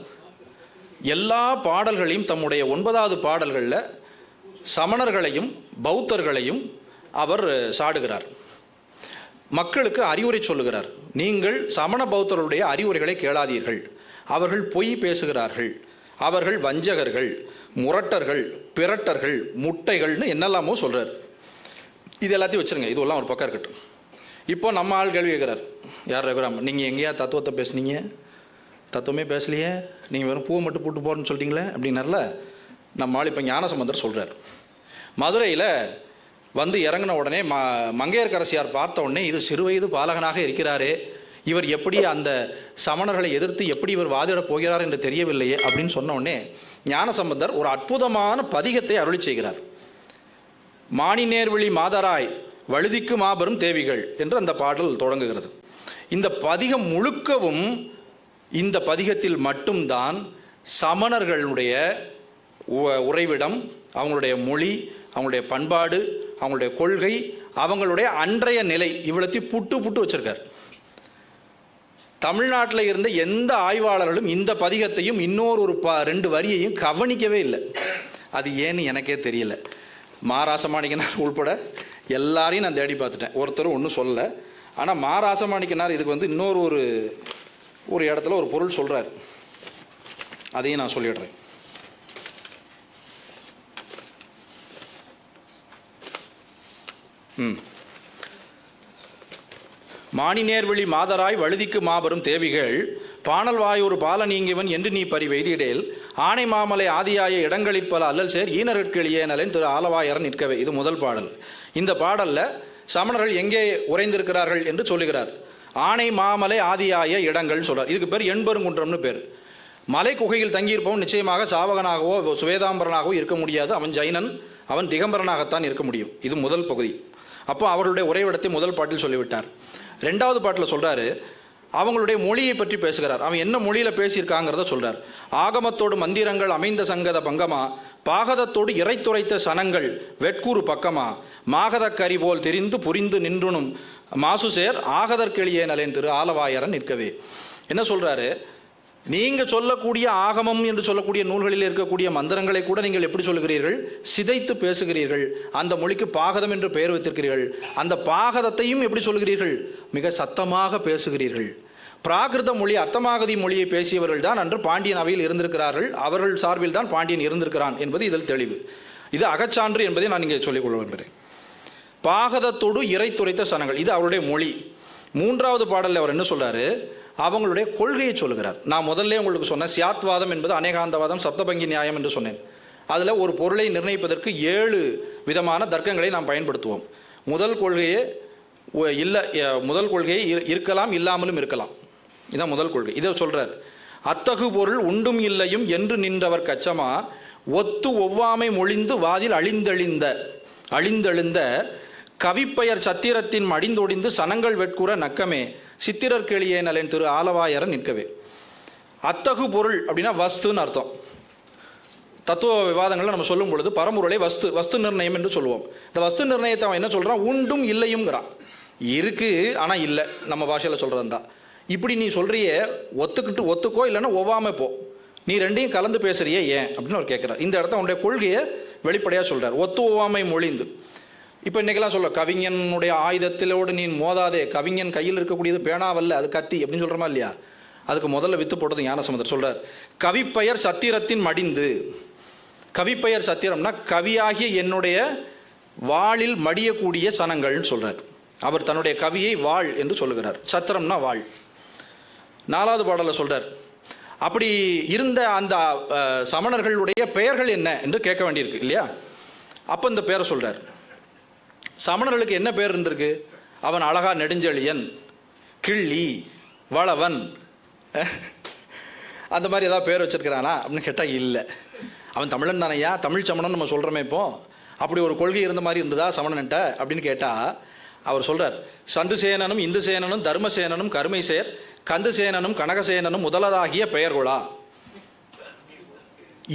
[SPEAKER 2] எல்லா பாடல்களையும் தம்முடைய 9வது பாடல்களில் சமணர்களையும் பௌத்தர்களையும் அவர் சாடுகிறார். மக்களுக்கு அறிவுரை சொல்லுகிறார். நீங்கள் சமண பௌத்தர்களுடைய அறிவுரைகளை கேளாதீர்கள், அவர்கள் பொய் பேசுகிறார்கள், அவர்கள் வஞ்சகர்கள், முரட்டர்கள், பிரட்டர்கள், முட்டைகள்னு என்னெல்லாமோ சொல்கிறார். இது எல்லாத்தையும் வச்சுருங்க, இதுவெல்லாம் ஒரு பக்கம் இருக்கட்டும். இப்போ நம்ம ஆள் கேள்வி கேட்குறார். யார் ரகுராம், நீங்கள் எங்கேயா தத்துவத்தை பேசுனீங்க? தத்துவமே பேசலையே, நீங்கள் வெறும் பூவை மட்டும் போட்டு போகிறேன்னு சொல்லிட்டீங்களே அப்படின்னார்ல. நம்ம ஆள் இப்போ ஞானசம்பந்தர் சொல்கிறார். மதுரையில் வந்து இறங்கின உடனே மங்கையர்க்கரசியார் பார்த்த உடனே இது சிறுவயது பாலகனாக இருக்கிறாரே, இவர் எப்படி அந்த சமணர்களை எதிர்த்து எப்படி இவர் வாதிடப் போகிறார் என்று தெரியவில்லையே அப்படின்னு சொன்ன உடனே ஞானசம்பந்தர் ஒரு அற்புதமான பதிகத்தை அருளி செய்கிறார். மானிநேர்வழி மாதராய் வழுதிக்கு மாபெரும் தேவிகள் என்று அந்த பாடல் தொடங்குகிறது. இந்த பதிகம் முழுக்கவும் இந்த பதிகத்தில் மட்டும்தான் சமணர்களுடைய உறைவிடம், அவங்களுடைய மொழி, அவங்களுடைய பண்பாடு, அவங்களுடைய கொள்கை, அவங்களுடைய அன்றைய நிலை இவ்வளத்தையும் புட்டு புட்டு வச்சிருக்கார். தமிழ்நாட்டில் இருந்த எந்த ஆய்வாளர்களும் இந்த பதிகத்தையும் இன்னொரு 2 வரியையும் கவனிக்கவே இல்லை. அது ஏன்னு எனக்கே தெரியல. மாராசமாணிக்கனார் உள்பட எல்லாரையும் நான் தேடி பார்த்துட்டேன், ஒருத்தரும் ஒன்றும் சொல்லலை. ஆனால் மாராசமாணிக்கனார் இதுக்கு வந்து இன்னொரு ஒரு இடத்துல ஒரு பொருள் சொல்கிறார். அதையும் நான் சொல்லிடுறேன். மானிநேர்வழி மாதராய் வழுதிக்கு மாபெரும் தேவிகள் பாணல் வாயூர் பால நீங்கிவன் என்று நீ பரி வெய்திடேல் ஆனை மாமலை ஆதியாய இடங்களில் பல அல்லல் சேர் ஈனர்கெளியே நலன் திரு ஆலவாயரன் நிற்கவே. இது முதல் பாடல். இந்த பாடலில் சமணர்கள் எங்கே உறைந்திருக்கிறார்கள் என்று சொல்லுகிறார். ஆனை மாமலை ஆதியாய இடங்கள் சொல்கிறார். இதுக்கு பேர் எண்பெருங்குன்றம்னு பேர். மலை குகையில் தங்கியிருப்பவன் நிச்சயமாக சாவகனாகவோ சுவேதாம்பரனாகவோ இருக்க முடியாது. அவன் ஜைனன், அவன் திகம்பரனாகத்தான் இருக்க முடியும். இது முதல் பகுதி. அப்போ அவர்களுடைய உறைவிடத்தை முதல் பாட்டில் சொல்லிவிட்டார். 2வது பாட்டில் சொல்கிறாரு, அவங்களுடைய மொழியை பற்றி பேசுகிறார். அவன் என்ன மொழியில் பேசியிருக்காங்கிறத சொல்கிறார். ஆகமத்தோடு மந்திரங்கள் அமைந்த சங்கத பங்கமா, பாகதத்தோடு இறைத்துரைத்த சனங்கள் வெட்கூறு பக்கமா, மாகதக் கரி போல் தெரிந்து புரிந்து நின்றுனும் மாசுசேர் ஆகதற்கெளியே நலேன் திரு ஆலவாயரன் நிற்கவே. என்ன சொல்கிறாரு? நீங்கள் சொல்லக்கூடிய ஆகமம் என்று சொல்லக்கூடிய நூல்களில் இருக்கக்கூடிய மந்திரங்களை கூட நீங்கள் எப்படி சொல்லுகிறீர்கள்? சிதைத்து பேசுகிறீர்கள். அந்த மொழிக்கு பாகதம் என்று பெயர் வைத்திருக்கிறீர்கள். அந்த பாகதத்தையும் எப்படி சொல்கிறீர்கள்? மிக சத்தமாக பேசுகிறீர்கள். பிராகிருத மொழி, அர்த்தமாகதி மொழியை பேசியவர்கள் தான் அன்று பாண்டியன் அவையில் இருந்திருக்கிறார்கள். அவர்கள் சார்பில் தான் பாண்டியன் இருந்திருக்கிறான் என்பது இதில் தெளிவு. இது அகச்சான்று என்பதை நான் இங்கே சொல்லிக்கொள்ள விரும்புகிறேன். பாகதத்தோடு இறைத்துரைத்த சனங்கள், இது அவருடைய மொழி. 3வது பாடலில் அவர் என்ன சொல்றாரு? அவங்களுடைய கொள்கையை சொல்லுகிறார். நான் முதல்ல உங்களுக்கு சொன்னேன், சியாத்வாதம் என்பது அநேகாந்தவாதம், சப்தபங்கி நியாயம் என்று சொன்னேன். அதில் ஒரு பொருளை நிர்ணயிப்பதற்கு 7 விதமான தர்க்கங்களை நாம் பயன்படுத்துவோம். முதல் கொள்கையே இல்லை, முதல் கொள்கையை இருக்கலாம், இல்லாமலும் இருக்கலாம். இதுதான் முதல் கொள்கை. இதை சொல்றார். அத்தகு பொருள் உண்டும் இல்லையும் என்று நின்றவர் கச்சமா ஒத்து ஒவ்வாமை மொழிந்து வாதில் அழிந்தெழுந்த கவிப்பெயர் சத்திரத்தின் மடிந்தொடிந்து சனங்கள் வெட்குற நக்கமே சித்திரர் கேளியே நலன் திரு ஆலவாயரன் நிற்கவே. அத்தகு பொருள் அப்படின்னா வஸ்துன்னு அர்த்தம். தத்துவ விவாதங்களில் நம்ம சொல்லும் பொழுது பரம்பொருளை வஸ்து நிர்ணயம் என்று சொல்லுவோம். இந்த வஸ்து நிர்ணயத்தை அவன் என்ன சொல்கிறான்? உண்டும் இல்லையுங்கிறான். இருக்கு ஆனால் இல்லை, நம்ம பாஷையில் சொல்கிறது தான். இப்படி நீ சொல்கிறியே, ஒத்துக்கோ, இல்லைன்னா ஒவ்வாமை போ, நீ ரெண்டையும் கலந்து பேசுறியே ஏன் அப்படின்னு அவர் கேட்குறார். இந்த இடத்த அவனுடைய கொள்கையை வெளிப்படையாக சொல்கிறார். ஒத்து ஒவ்வாமை மொழிந்து. இப்போ இன்றைக்கெல்லாம் சொல்ல, கவிஞனுடைய ஆயுதத்திலோடு நீ மோதாதே, கவிஞன் கையில் இருக்கக்கூடியது பேனாவல்ல, அது கத்தி அப்படின்னு சொல்கிறோமா இல்லையா? அதுக்கு முதல்ல வித்து போட்டது ஞானசமுதர் சொல்கிறார். கவிப்பெயர் சத்திரத்தின் மடிந்து. கவிப்பெயர் சத்திரம்னா கவியாகிய என்னுடைய வாளில் மடியக்கூடிய சனங்கள்னு சொல்கிறார். அவர் தன்னுடைய கவியை வாழ் என்று சொல்லுகிறார். சத்திரம்னா வாழ். 4வது பாடலில் சொல்கிறார், அப்படி இருந்த அந்த சமணர்களுடைய பெயர்கள் என்ன என்று கேட்க வேண்டியிருக்கு இல்லையா? அப்போ இந்த பேரை சொல்கிறார். சமணர்களுக்கு என்ன பேர் இருந்திருக்கு? அவன் அழகா நெடுஞ்செழியன், கிள்ளி, வளவன், அந்த மாதிரி ஏதாவது பேர் வச்சிருக்கிறானா அப்படின்னு கேட்டால் இல்லை. அவன் தமிழன் தானையா, தமிழ் சமணன் நம்ம சொல்கிறோமே. இப்போ அப்படி ஒரு கொள்கை இருந்த மாதிரி இருந்ததா சமணன்ட்ட அப்படின்னு கேட்டால் அவர் சொல்கிறார், சந்துசேனனும் இந்துசேனனும் தர்மசேனனும் கருமைசேர் கந்துசேனனும் கனகசேனனும் முதலதாகிய பெயர்களா.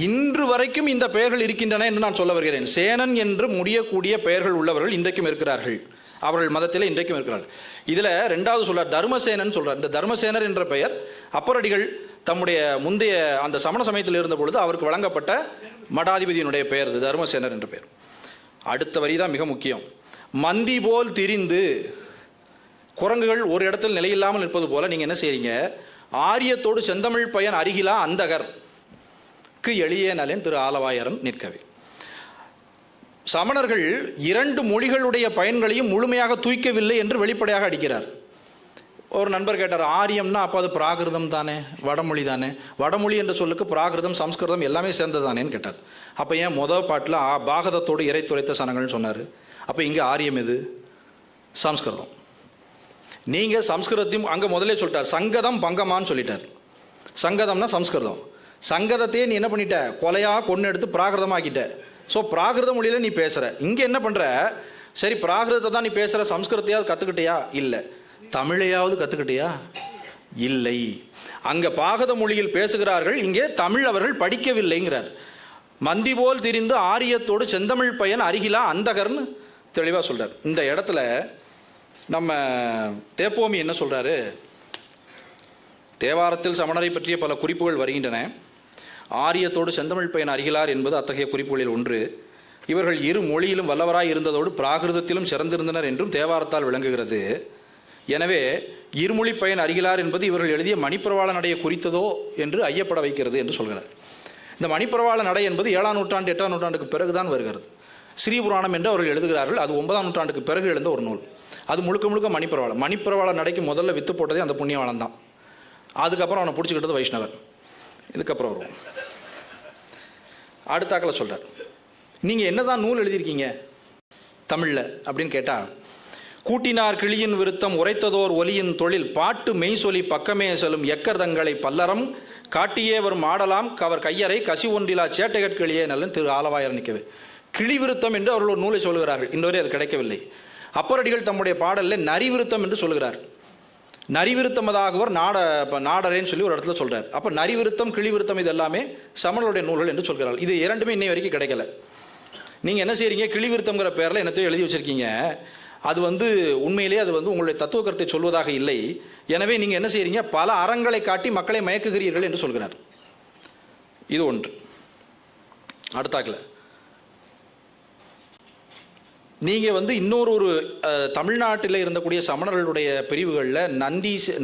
[SPEAKER 2] இன்று வரைக்கும் இந்த பெயர்கள் இருக்கின்றன என்று நான் சொல்ல வருகிறேன். சேனன் என்று முடியக்கூடிய பெயர்கள் உள்ளவர்கள் இன்றைக்கும் இருக்கிறார்கள். அவர்கள் மதத்தில் இன்றைக்கும் இருக்கிறார்கள். இதில் 2வது சொல்றார், தர்மசேனன் சொல்றார். இந்த தர்மசேனர் என்ற பெயர் அப்பரடிகள் தம்முடைய முந்தைய அந்த சமண சமயத்தில் இருந்த பொழுது அவருக்கு வழங்கப்பட்ட மடாதிபதியினுடைய பெயர் இது, தர்மசேனர் என்ற பெயர். அடுத்த வரி தான் மிக முக்கியம். மந்தி போல் திரிந்து, குரங்குகள் ஒரு இடத்தில் நிலையில்லாமல் நிற்பது போல நீங்கள் என்ன செய்றீங்க? ஆரியத்தோடு செந்தமிழ் பயன் அருகிலா அந்தகர்க்கு எளிய நலன் திரு ஆலவாயரன் நிற்கவே. சமணர்கள் 2 மொழிகளுடைய பயன்களையும் முழுமையாக தூய்க்கவில்லை என்று வெளிப்படையாக அடிக்கிறார். ஒரு நண்பர் கேட்டார், ஆரியம்னா அப்போ அது பிராகிருதம் தானே, வடமொழி தானே, வடமொழி என்ற சொல்லுக்கு பிராகிருதம் சம்ஸ்கிருதம் எல்லாமே சேர்ந்தது தானேன்னு கேட்டார். அப்போ ஏன் முதல் பாட்டில் பாகதத்தோடு இறை துரைத்த சனங்கள்னு சொன்னார்? அப்போ இங்கே ஆரியம் எது? சம்ஸ்கிருதம். நீங்கள் சம்ஸ்கிருதத்தையும் அங்கே முதலே சொல்லிட்டார், சங்கதம் பங்கமான்னு சொல்லிட்டார். சங்கதம்னா சம்ஸ்கிருதம். சங்கதத்தையே நீ என்ன பண்ணிட்ட? கொலையாக கொண்டு எடுத்து பிராகிருதமாக்கிட்ட. ஸோ பிராகிருத மொழியில் நீ பேசுகிற. இங்கே என்ன பண்ணுற? சரி, பிராகிருதத்தை தான் நீ பேசுகிற, சம்ஸ்கிருதத்தையாவது கற்றுக்கிட்டியா? இல்லை. தமிழையாவது கற்றுக்கிட்டியா? இல்லை. அங்கே பாகத மொழியில் பேசுகிறார்கள், இங்கே தமிழ் அவர்கள் படிக்கவில்லைங்கிறார். மந்தி போல் திரிந்து ஆரியத்தோடு செந்தமிழ் பயன் அருகிலா அந்தகர்னு தெளிவாக சொல்கிறார். இந்த இடத்துல நம்ம தேப்போமி என்ன சொல்கிறாரு? தேவாரத்தில் சமணரை பற்றிய பல குறிப்புகள் வருகின்றன. ஆரியத்தோடு செந்தமிழ் பயன் அருகிலார் என்பது அத்தகைய குறிப்புகளில் ஒன்று. இவர்கள் 2 மொழியிலும் வல்லவராய் இருந்ததோடு பிராகிருதத்திலும் சிறந்திருந்தனர் என்றும் தேவாரத்தால் விளங்குகிறது. எனவே இருமொழி பயன் அருகிலார் என்பது இவர்கள் எழுதிய மணிப்பிரவாள நடையை குறித்ததோ என்று ஐயப்பட வைக்கிறது என்று சொல்கிறார். இந்த மணிப்பிரவாள நடை என்பது 7ஆம் நூற்றாண்டு 8ஆம் நூற்றாண்டுக்கு பிறகுதான் வருகிறது. ஸ்ரீபுராணம் என்று அவர்கள் எழுதுகிறார்கள். அது 9ஆம் நூற்றாண்டுக்கு பிறகு எழுந்த ஒரு நூல். அது முழுக்க முழுக்க மணிப்பிரவாளம். மணிப்பிரவாள நடைக்கு முதல்ல வித்து போட்டதே அந்த புண்ணியவாளன் தான். அதுக்கப்புறம் அவனை பிடிச்சிக்கிட்டது வைஷ்ணவர். இதுக்கப்புறம் வருவோம். அடுத்தாக்கில் சொல்கிறார், நீங்கள் என்ன தான் நூல் எழுதியிருக்கீங்க தமிழில் அப்படின்னு கேட்டால், கூட்டினார் கிளியின் விருத்தம் உரைத்ததோர் ஒலியின் தொழில் பாட்டு மெய்சொலி பக்கமே செல்லும் எக்கர்தங்களை பல்லறம் காட்டியே வரும் ஆடலாம் கவர் கையறை கசி ஒன்றிலா சேட்டைகட்கிளியே நல்லன் திரு ஆலவாயர் நிற்கவே. கிளி விருத்தம் என்று அவர்கள் ஒரு நூலை சொல்கிறார்கள். இன்னொரு அது கிடைக்கவில்லை. அப்பரடிகள் தம்முடைய பாடலில் நரி விருத்தம் என்று சொல்கிறார். நரி விருத்தமதாகவர் நாடரேன்னு சொல்லி ஒரு இடத்துல சொல்கிறார். அப்போ நரி விருத்தம் கிளி விருத்தம் இது எல்லாமே சமணருடைய நூல்கள் என்று சொல்கிறார்கள். இது 2மே இன்னை வரைக்கும் கிடைக்கல. நீங்கள் என்ன செய்கிறீங்க? கிளி விருத்தம்ங்கிற பேரில் என்னத்தையும் எழுதி வச்சுருக்கீங்க. அது உண்மையிலேயே அது உங்களுடைய தத்துவ கருத்தை சொல்வதாக இல்லை. எனவே நீங்கள் என்ன செய்கிறீங்க? பல அறங்களை காட்டி மக்களை மயக்குகிறீர்கள் என்று சொல்கிறார். இது ஒன்று. அடுத்தாக்கில் நீங்கள் இன்னொரு தமிழ்நாட்டில் இருந்தக்கூடிய சமணர்களுடைய பிரிவுகளில்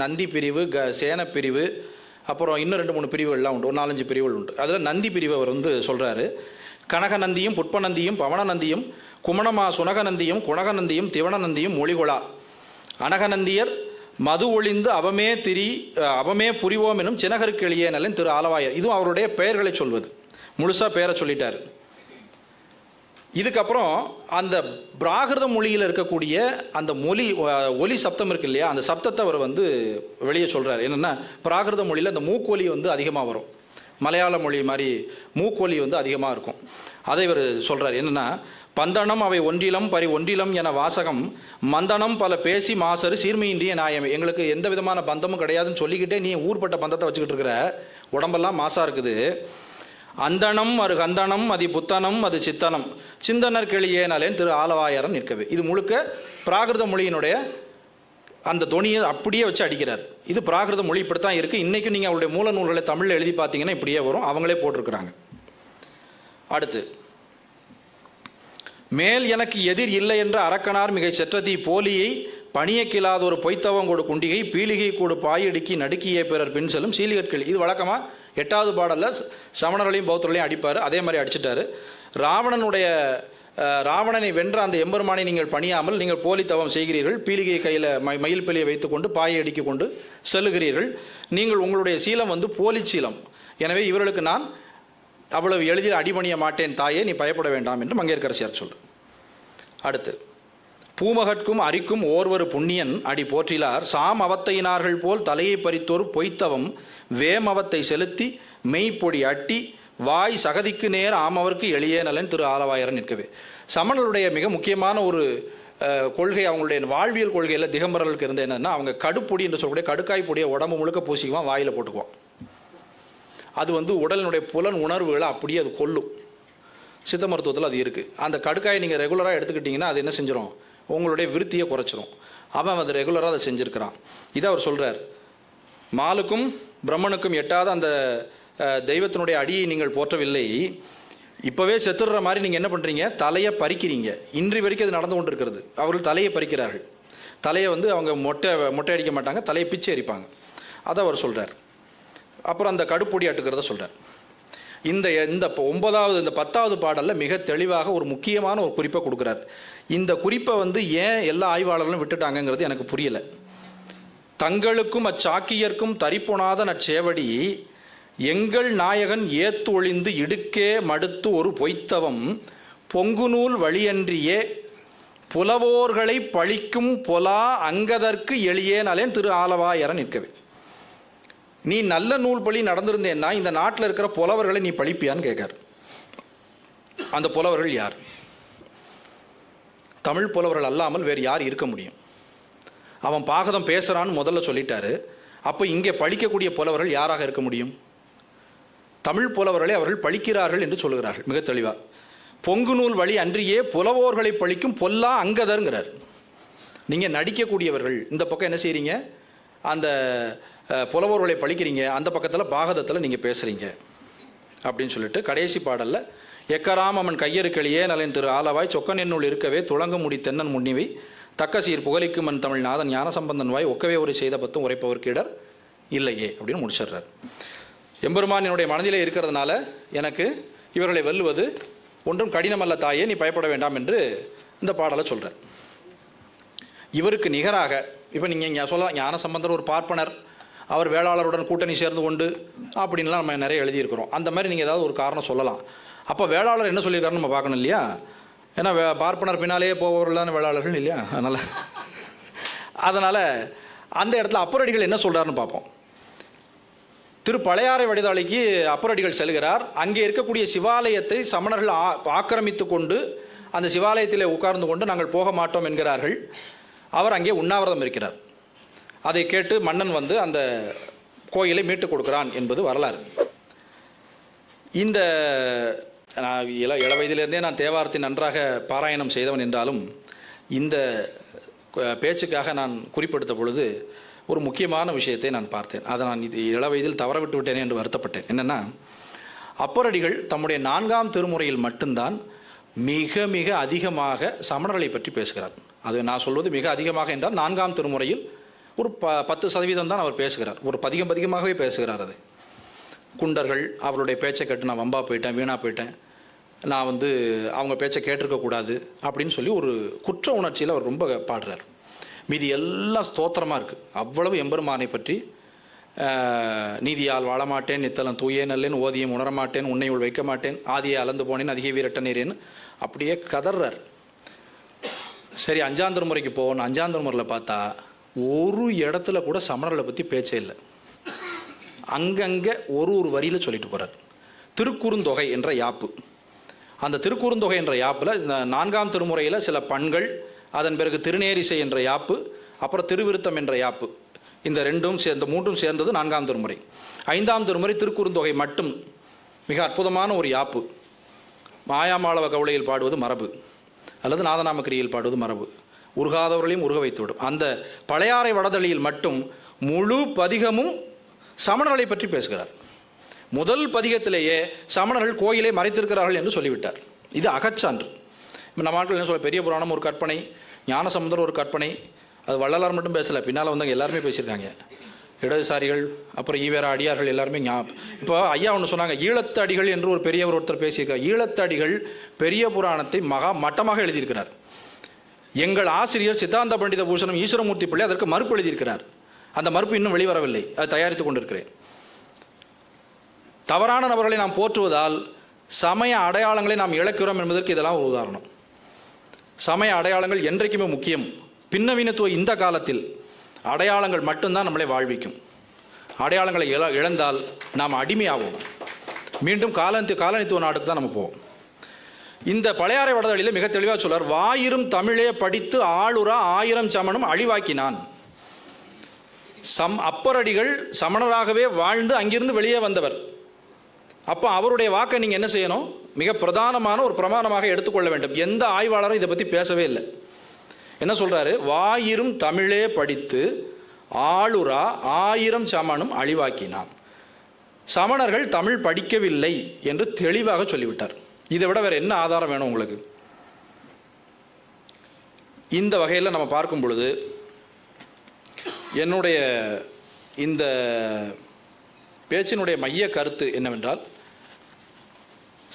[SPEAKER 2] நந்தி பிரிவு, சேன பிரிவு, அப்புறம் இன்னும் 2-3 பிரிவுகள்லாம் உண்டு. ஒரு 4-5 பிரிவுகள் உண்டு. அதில் நந்தி பிரிவை அவர் சொல்கிறாரு, கனகநந்தியும் புட்பநந்தியும் பவனநந்தியும் குமணமா சுனகநந்தியும் குணகநந்தியும் திவனநந்தியும் மொழிகொளா அனகநந்தியர் மது ஒளிந்து அவமே புரிவோம் எனும் சினகருக்கு எளிய நலன் திரு ஆலவாயர். இதுவும் அவருடைய பெயர்களை சொல்வது. முழுசாக பெயரை சொல்லிட்டார். இதுக்கப்புறம் அந்த பிராகிருத மொழியில் இருக்கக்கூடிய அந்த ஒலி சப்தம் இருக்கு இல்லையா, அந்த சப்தத்தை அவர் வெளியே சொல்கிறார். என்னென்னா, பிராகிருத மொழியில் அந்த மூக்கொலி அதிகமாக வரும். மலையாள மொழி மாதிரி மூக்கொலி அதிகமாக இருக்கும். அதை இவர் சொல்கிறார். என்னென்னா, பந்தனம் அவை ஒன்றிலம் பரி ஒன்றிலம் என வாசகம் மந்தனம் பல பேசி மாசரு சீர்மையின்றிய நியாயமே. எங்களுக்கு எந்த விதமான பந்தமும் கிடையாதுன்னு சொல்லிக்கிட்டே நீ ஊர்பட்ட பந்தத்தை வச்சுக்கிட்டு இருக்கிற, உடம்பெல்லாம் மாசாக இருக்குது. அந்தணம் அரு கந்தனம் அதி புத்தனம் அது சித்தனம் சிந்தனர் கிளியேனலேன் திரு ஆலவாயரன் நிற்கவே. இது முழுக்க பிராகிருத மொழியினுடைய அந்த தொனியை அப்படியே வச்சு அடிக்கிறார். இது பிராகிருத மொழி இப்படித்தான் இருக்குது. இன்றைக்கும் நீங்கள் அவருடைய மூல நூல்களை தமிழில் எழுதி பார்த்தீங்கன்னா இப்படியே வரும். அவங்களே போட்டிருக்கிறாங்க. அடுத்து, மேல் எனக்கு எதிர் இல்லை என்ற அரக்கனார் மிகை செற்றதி போலியை பணியக்கில்லாத ஒரு பொய்த்தவங்கோடு குண்டிகை பீலிகை கூடு பாயடிக்கி நடுக்கிய பிறர் பின் செல்லும் சீலிகற்கள். இது வழக்கமாக 8வது பாடலில் சமணர்களையும் பௌத்தர்களையும் அடிப்பார். அதே மாதிரி அடிச்சிட்டாரு. ராவணனை வென்ற அந்த எம்பெருமானை நீங்கள் பணியாமல் நீங்கள் போலி தவம் செய்கிறீர்கள். பீலிகை கையில் மயில் பிலியை வைத்துக்கொண்டு பாயை அடிக்க கொண்டு செல்லுகிறீர்கள். நீங்கள் உங்களுடைய சீலம் போலி சீலம். எனவே இவர்களுக்கு நான் அவ்வளவு எளிதில் அடிபணிய மாட்டேன் தாயே, நீ பயப்பட வேண்டாம் என்று மங்கையர்க்கரசியார் சொல்லு. அடுத்து, பூமகற்கும் அரிக்கும் ஓர்வரு புண்ணியன் அடி போற்றிலார் சாம் அவத்தையினார்கள் போல் தலையை பறித்தோர் பொய்த்தவம் வேமவத்தை செலுத்தி மெய்ப்பொடி அட்டி வாய் சகதிக்கு நேர் ஆமவர்க்கு எளிய நலன் திரு ஆலவாயரன் நிற்கவே. சமணர்களுடைய மிக முக்கியமான ஒரு கொள்கை, அவங்களுடைய வாழ்வியல் கொள்கையில் திகம்பரர்களுக்கு இருந்த என்னன்னா, அவங்க கடுப்பொடி என்று சொல்லக்கூடிய கடுக்காய் பொடியை உடம்பு முழுக்க பூசிக்குவான், வாயில் போட்டுக்குவான். அது உடலினுடைய புலன் உணர்வுகளை அப்படியே அது கொல்லும். சித்த மருத்துவத்தில் அது இருக்குது. அந்த கடுக்காயை நீங்கள் ரெகுலராக எடுத்துக்கிட்டிங்கன்னா அது என்ன செஞ்சிடும், உங்களுடைய விருத்தியை குறைச்சிரும். அவன் அது ரெகுலராக அதை செஞ்சுருக்கிறான். இதை அவர் சொல்கிறார். மாலுக்கும் பிரம்மனுக்கும் எட்டாத அந்த தெய்வத்தினுடைய அடியை நீங்கள் போற்றவில்லை, இப்போவே செத்துடுற மாதிரி நீங்கள் என்ன பண்ணுறீங்க, தலையை பறிக்கிறீங்க. இன்று வரைக்கும் அது நடந்து கொண்டு இருக்கிறது. அவர்கள் தலையை பறிக்கிறார்கள். தலையை அவங்க மொட்டை அடிக்க மாட்டாங்க, தலையை பிச்சை அரிப்பாங்க. அதை அவர் சொல்கிறார். அப்புறம் அந்த கடுப்பொடி ஆட்டுக்கிறத சொல்கிறார். இந்த 10வது பாடலில் மிக தெளிவாக ஒரு முக்கியமான ஒரு குறிப்பை கொடுக்குறார். இந்த குறிப்பை ஏன் எல்லா ஆய்வாளர்களும் விட்டுட்டாங்கங்கிறது எனக்கு புரியலை. தங்களுக்கும் அச்சாக்கியர்க்கும் தரிப்புணாத நச்சேவடி எங்கள் நாயகன் ஏத்து ஒளிந்து இடுக்கே மடுத்து ஒரு பொய்த்தவம் பொங்குநூல் வழியன்றியே புலவோர்களை பழிக்கும் பொலா அங்கதற்கு எளியேனலேன் திரு ஆலவாயரன் நிற்கவே. நீ நல்ல நூல் பழி நடந்திருந்தேன்னா இந்த நாட்டில் இருக்கிற புலவர்களை நீ பழிப்பியான்னு கேட்கார். அந்த புலவர்கள் யார்? தமிழ் புலவர்கள் அல்லாமல் வேறு யார் இருக்க முடியும்? அவன் பாகதம் பேசுகிறான்னு முதல்ல சொல்லிட்டாரு. அப்போ இங்கே பழிக்கக்கூடிய புலவர்கள் யாராக இருக்க முடியும்? தமிழ் புலவர்களை அவர்கள் பழிக்கிறார்கள் என்று சொல்லுகிறார்கள் மிக தெளிவாக. பொங்கு நூல் வழி அன்றியே புலவோர்களை பழிக்கும் பொல்லா அங்கதருங்கிறார். நீங்கள் நடிக்கக்கூடியவர்கள் இந்த பக்கம் என்ன செய்கிறீங்க, அந்த புலவோர்களை பழிக்கிறீங்க, அந்த பக்கத்தில் பாகதத்தில் நீங்கள் பேசுகிறீங்க அப்படின்னு சொல்லிட்டு கடைசி பாடலில் எக்கராம் அவன் கையறுக்களியே நலன் திரு ஆலவாய் சொக்கன் என்னுள் இருக்கவே துளங்க முடி தென்னன் முன்னிவை தக்க சீர் புகழிக்கு மண் தமிழ் நாதன் ஞான சம்பந்தன் வாய் ஒக்கவே ஒரு செய்த பத்தும் உரைப்பவருக்கு இடர் இல்லையே அப்படின்னு முடிச்சிடுறார். எம்பெருமானினுடைய மனதிலே இருக்கிறதுனால எனக்கு இவர்களை வெல்லுவது ஒன்றும் கடினமல்ல தாயே, நீ பயப்பட வேண்டாம் என்று இந்த பாடலை சொல்கிறார். இவருக்கு நிகராக இப்போ நீங்கள் சொல்லலாம், ஞான சம்பந்தர் ஒரு பார்ப்பனர், அவர் வேளாளருடன் கூட்டணி சேர்ந்து கொண்டு அப்படின்லாம் நம்ம நிறைய எழுதியிருக்கிறோம். அந்த மாதிரி நீங்கள் ஏதாவது ஒரு காரணம் சொல்லலாம். அப்போ வேளாளர் என்ன சொல்லியிருக்காருன்னு நம்ம பார்க்கணும் இல்லையா? ஏன்னா பார்ப்பனர் பின்னாலேயே போபவர்கள் தான் வேளாளர்கள் இல்லையா? அதனால் அந்த இடத்துல அப்பரடிகள் என்ன சொல்கிறாருன்னு பார்ப்போம். திரு பழையாறை வடிதாளிக்கு அப்பரடிகள் செல்கிறார். அங்கே இருக்கக்கூடிய சிவாலயத்தை சமணர்கள் ஆக்கிரமித்து கொண்டு அந்த சிவாலயத்தில் உட்கார்ந்து கொண்டு நாங்கள் போக மாட்டோம் என்கிறார்கள். அவர் அங்கே உண்ணாவிரதம் இருக்கிறார். அதை கேட்டு மன்னன் அந்த கோயிலை மீட்டு கொடுக்கிறான் என்பது வரலாறு. இந்த நான் இள வயதிலிருந்தே நான் தேவாரத்தை நன்றாக பாராயணம் செய்தவன் என்றாலும் இந்த பேச்சுக்காக நான் குறிப்பிடுத்த பொழுது ஒரு முக்கியமான விஷயத்தை நான் பார்த்தேன். அதை நான் இது இள வயதில் தவற விட்டு விட்டேனே என்று வருத்தப்பட்டேன். என்னென்னா, அப்பரடிகள் தம்முடைய 4ஆம் திருமுறையில் மட்டும்தான் மிக மிக அதிகமாக சமணர்களை பற்றி பேசுகிறார். அது நான் சொல்வது மிக அதிகமாக என்றால் 4ஆம் திருமுறையில் ஒரு 10% தான் அவர் பேசுகிறார். ஒரு அதிகமாகவே பேசுகிறார். அது குண்டர்கள் அவருடைய பேச்சை கேட்டு நான் வம்பா போயிட்டேன், வீணா போயிட்டேன், நான் அவங்க பேச்சை கேட்டிருக்கக்கூடாது அப்படின்னு சொல்லி ஒரு குற்ற உணர்ச்சியில் அவர் ரொம்ப பாடுறார். மீதி எல்லாம் ஸ்தோத்திரமாக இருக்குது. அவ்வளவு எம்பெருமானை பற்றி நீதியால் வாழமாட்டேன், நித்தலம் தூயே நல்லேன், ஓதியம் உணரமாட்டேன், உன்னையுள் வைக்க மாட்டேன், ஆதியை அளந்து போனேன், அதிக வீரட்ட நீரேன்னு அப்படியே கதறார். சரி, 5ஆம் திருமுறைக்கு போகணும். 5ஆம் திருமுறையில் பார்த்தா ஒரு இடத்துல கூட சமணர்களை பற்றி பேச்சே இல்லை. அங்கங்கே ஒரு வரியில் சொல்லிட்டு போகிறார். திருக்குறுந்தொகை என்ற யாப்பு, அந்த திருக்குறுந்தொகை என்ற யாப்பில் இந்த 4ஆம் திருமுறையில் சில பண்கள், அதன் பிறகு திருநேரிசை என்ற யாப்பு, அப்புறம் திருவிருத்தம் என்ற யாப்பு, இந்த 3ம் சேர்ந்தது 4ஆம் திருமுறை. 5ஆம் திருமுறை திருக்குறுந்தொகை மட்டும் மிக அற்புதமான ஒரு யாப்பு. மாயாமாளவ கவுளையில் பாடுவது மரபு, அல்லது நாதநாமக்கிரியில் பாடுவது மரபு. உருகாதவர்களையும் உருக வைத்துவிடும். அந்த பழையாறை வடதளியில் மட்டும் முழு பதிகமும் சமணர்களை பற்றி பேசுகிறார். முதல் பதிகத்திலேயே சமணர்கள் கோயிலை மறைத்திருக்கிறார்கள் என்று சொல்லிவிட்டார். இது அகச்சான்று. நம்ம ஆட்கள் என்ன சொல்ல, பெரிய புராணம் ஒரு கற்பனை, ஞானசமுந்தர் ஒரு கற்பனை. அது வள்ளலார் மட்டும் பேசலை, பின்னால் வந்தவங்க எல்லாருமே பேசியிருக்காங்க. இடதுசாரிகள், அப்புறம் ஈவேரா அடியார்கள் எல்லாருமே இப்போ ஐயா ஒன்று சொன்னாங்க, ஈழத்து அடிகள் என்று ஒரு பெரியவர் ஒருத்தர் பேசியிருக்கார். ஈழத்து அடிகள் பெரிய புராணத்தை மட்டமாக எழுதியிருக்கிறார். எங்கள் ஆசிரியர் சித்தாந்த பண்டித பூஷணம் ஈஸ்வரமூர்த்தி பிள்ளை அதற்கு மறுப்பு எழுதியிருக்கிறார். அந்த மறுப்பு இன்னும் வெளிவரவில்லை, அதை தயாரித்து கொண்டிருக்கிறேன். தவறான நபர்களை நாம் போற்றுவதால் சமய அடையாளங்களை நாம் இழக்கிறோம் என்பதற்கு இதெல்லாம் ஒரு உதாரணம். சமய அடையாளங்கள் என்றைக்குமே முக்கியம். பின்னவீனத்துவ இந்த காலத்தில் அடையாளங்கள் மட்டும்தான் நம்மளை வாழ்விக்கும். அடையாளங்களை இழந்தால் நாம் அடிமையாவோம். மீண்டும் காலனித்துவ நாட்டுக்கு தான் நம்ம போவோம். இந்த பழையாறை வடதளியில் மிக தெளிவாக சொல்றார், வாயிரும் தமிழே படித்து ஆளுரா 1000 சமணம் அழிவாக்கினான். அப்பரடிகள் சமணராகவே வாழ்ந்து அங்கிருந்து வெளியே வந்தவர். அப்போ அவருடைய வாக்கை நீங்கள் என்ன செய்யணும்? மிக பிரதானமான ஒரு பிரமாணமாக எடுத்துக்கொள்ள வேண்டும். எந்த ஆய்வாளரும் இதை பற்றி பேசவே இல்லை. என்ன சொல்றாரு? வாயிரும் தமிழே படித்து ஆளுரா 1000 சமணம் அழிவாக்கினான். சமணர்கள் தமிழ் படிக்கவில்லை என்று தெளிவாக சொல்லிவிட்டார். இதை விட வேற என்ன ஆதாரம் வேணும் உங்களுக்கு? இந்த வகையில் நம்ம பார்க்கும் பொழுது என்னுடைய இந்த பேச்சினுடைய மைய கருத்து என்னவென்றால்,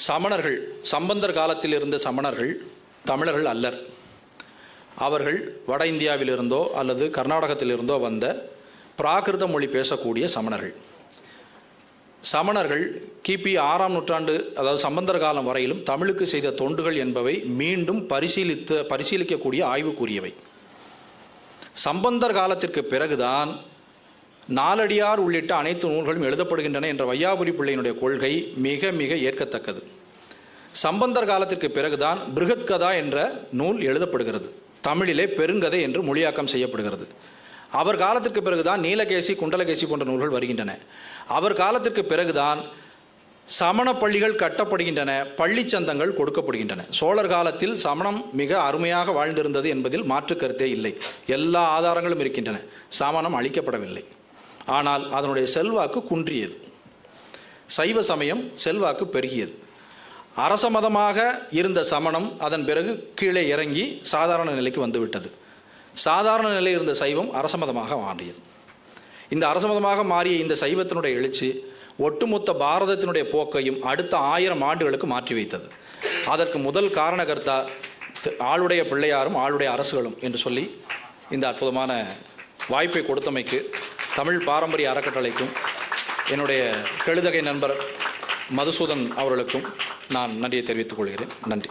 [SPEAKER 2] சமணர்கள் சம்பந்தர் காலத்தில் இருந்த சமணர்கள் தமிழர்கள் அல்லர். அவர்கள் வட இந்தியாவிலிருந்தோ அல்லது கர்நாடகத்திலிருந்தோ வந்த பிராகிருத மொழி பேசக்கூடிய சமணர்கள். சமணர்கள் கிபி 6ஆம் நூற்றாண்டு, அதாவது சம்பந்தர் காலம் வரையிலும் தமிழுக்கு செய்த தொண்டுகள் என்பவை மீண்டும் பரிசீலிக்கக்கூடிய ஆய்வுக்குரியவை. சம்பந்தர் காலத்திற்கு பிறகுதான் நாலடியார் உள்ளிட்ட அனைத்து நூல்களும் எழுதப்படுகின்றன என்ற வையாபுரி பிள்ளையினுடைய கொள்கை மிக மிக ஏற்கத்தக்கது. சம்பந்தர் காலத்திற்கு பிறகுதான் பிருகத்கதா என்ற நூல் எழுதப்படுகிறது. தமிழிலே பெருங்கதை என்று மொழியாக்கம் செய்யப்படுகிறது. அவர் காலத்திற்கு பிறகுதான் நீலகேசி, குண்டலகேசி போன்ற நூல்கள் வருகின்றன. அவர் காலத்திற்கு பிறகுதான் சமண பள்ளிகள் கட்டப்படுகின்றன, பள்ளி சந்தங்கள் கொடுக்கப்படுகின்றன. சோழர் காலத்தில் சமணம் மிக அருமையாக வாழ்ந்திருந்தது என்பதில் மாற்று கருத்தே இல்லை. எல்லா ஆதாரங்களும் இருக்கின்றன. சமணம் அழிக்கப்படவில்லை, ஆனால் அதனுடைய செல்வாக்கு குன்றியது. சைவ சமயம் செல்வாக்கு பெருகியது. அரச மதமாக இருந்த சமணம் அதன் பிறகு கீழே இறங்கி சாதாரண நிலைக்கு வந்துவிட்டது. சாதாரண நிலை இருந்த சைவம் அரச மதமாக மாறியது. இந்த அரச மதமாக மாறிய இந்த சைவத்தினுடைய எழுச்சி ஒட்டுமொத்த பாரதத்தினுடைய போக்கையும் அடுத்த 1000 ஆண்டுகளுக்கு மாற்றி வைத்தது. அதற்கு முதல் காரணகர்த்தா ஆளுடைய பிள்ளையாரும் ஆளுடைய அரசுகளும் என்று சொல்லி இந்த அற்புதமான வாய்ப்பை கொடுத்தமைக்கு தமிழ் பாரம்பரிய அறக்கட்டளைக்கும் என்னுடைய கெழுதகை நண்பர் மதுசூதன் அவர்களுக்கும் நான் நன்றியை தெரிவித்துக் கொள்கிறேன். நன்றி.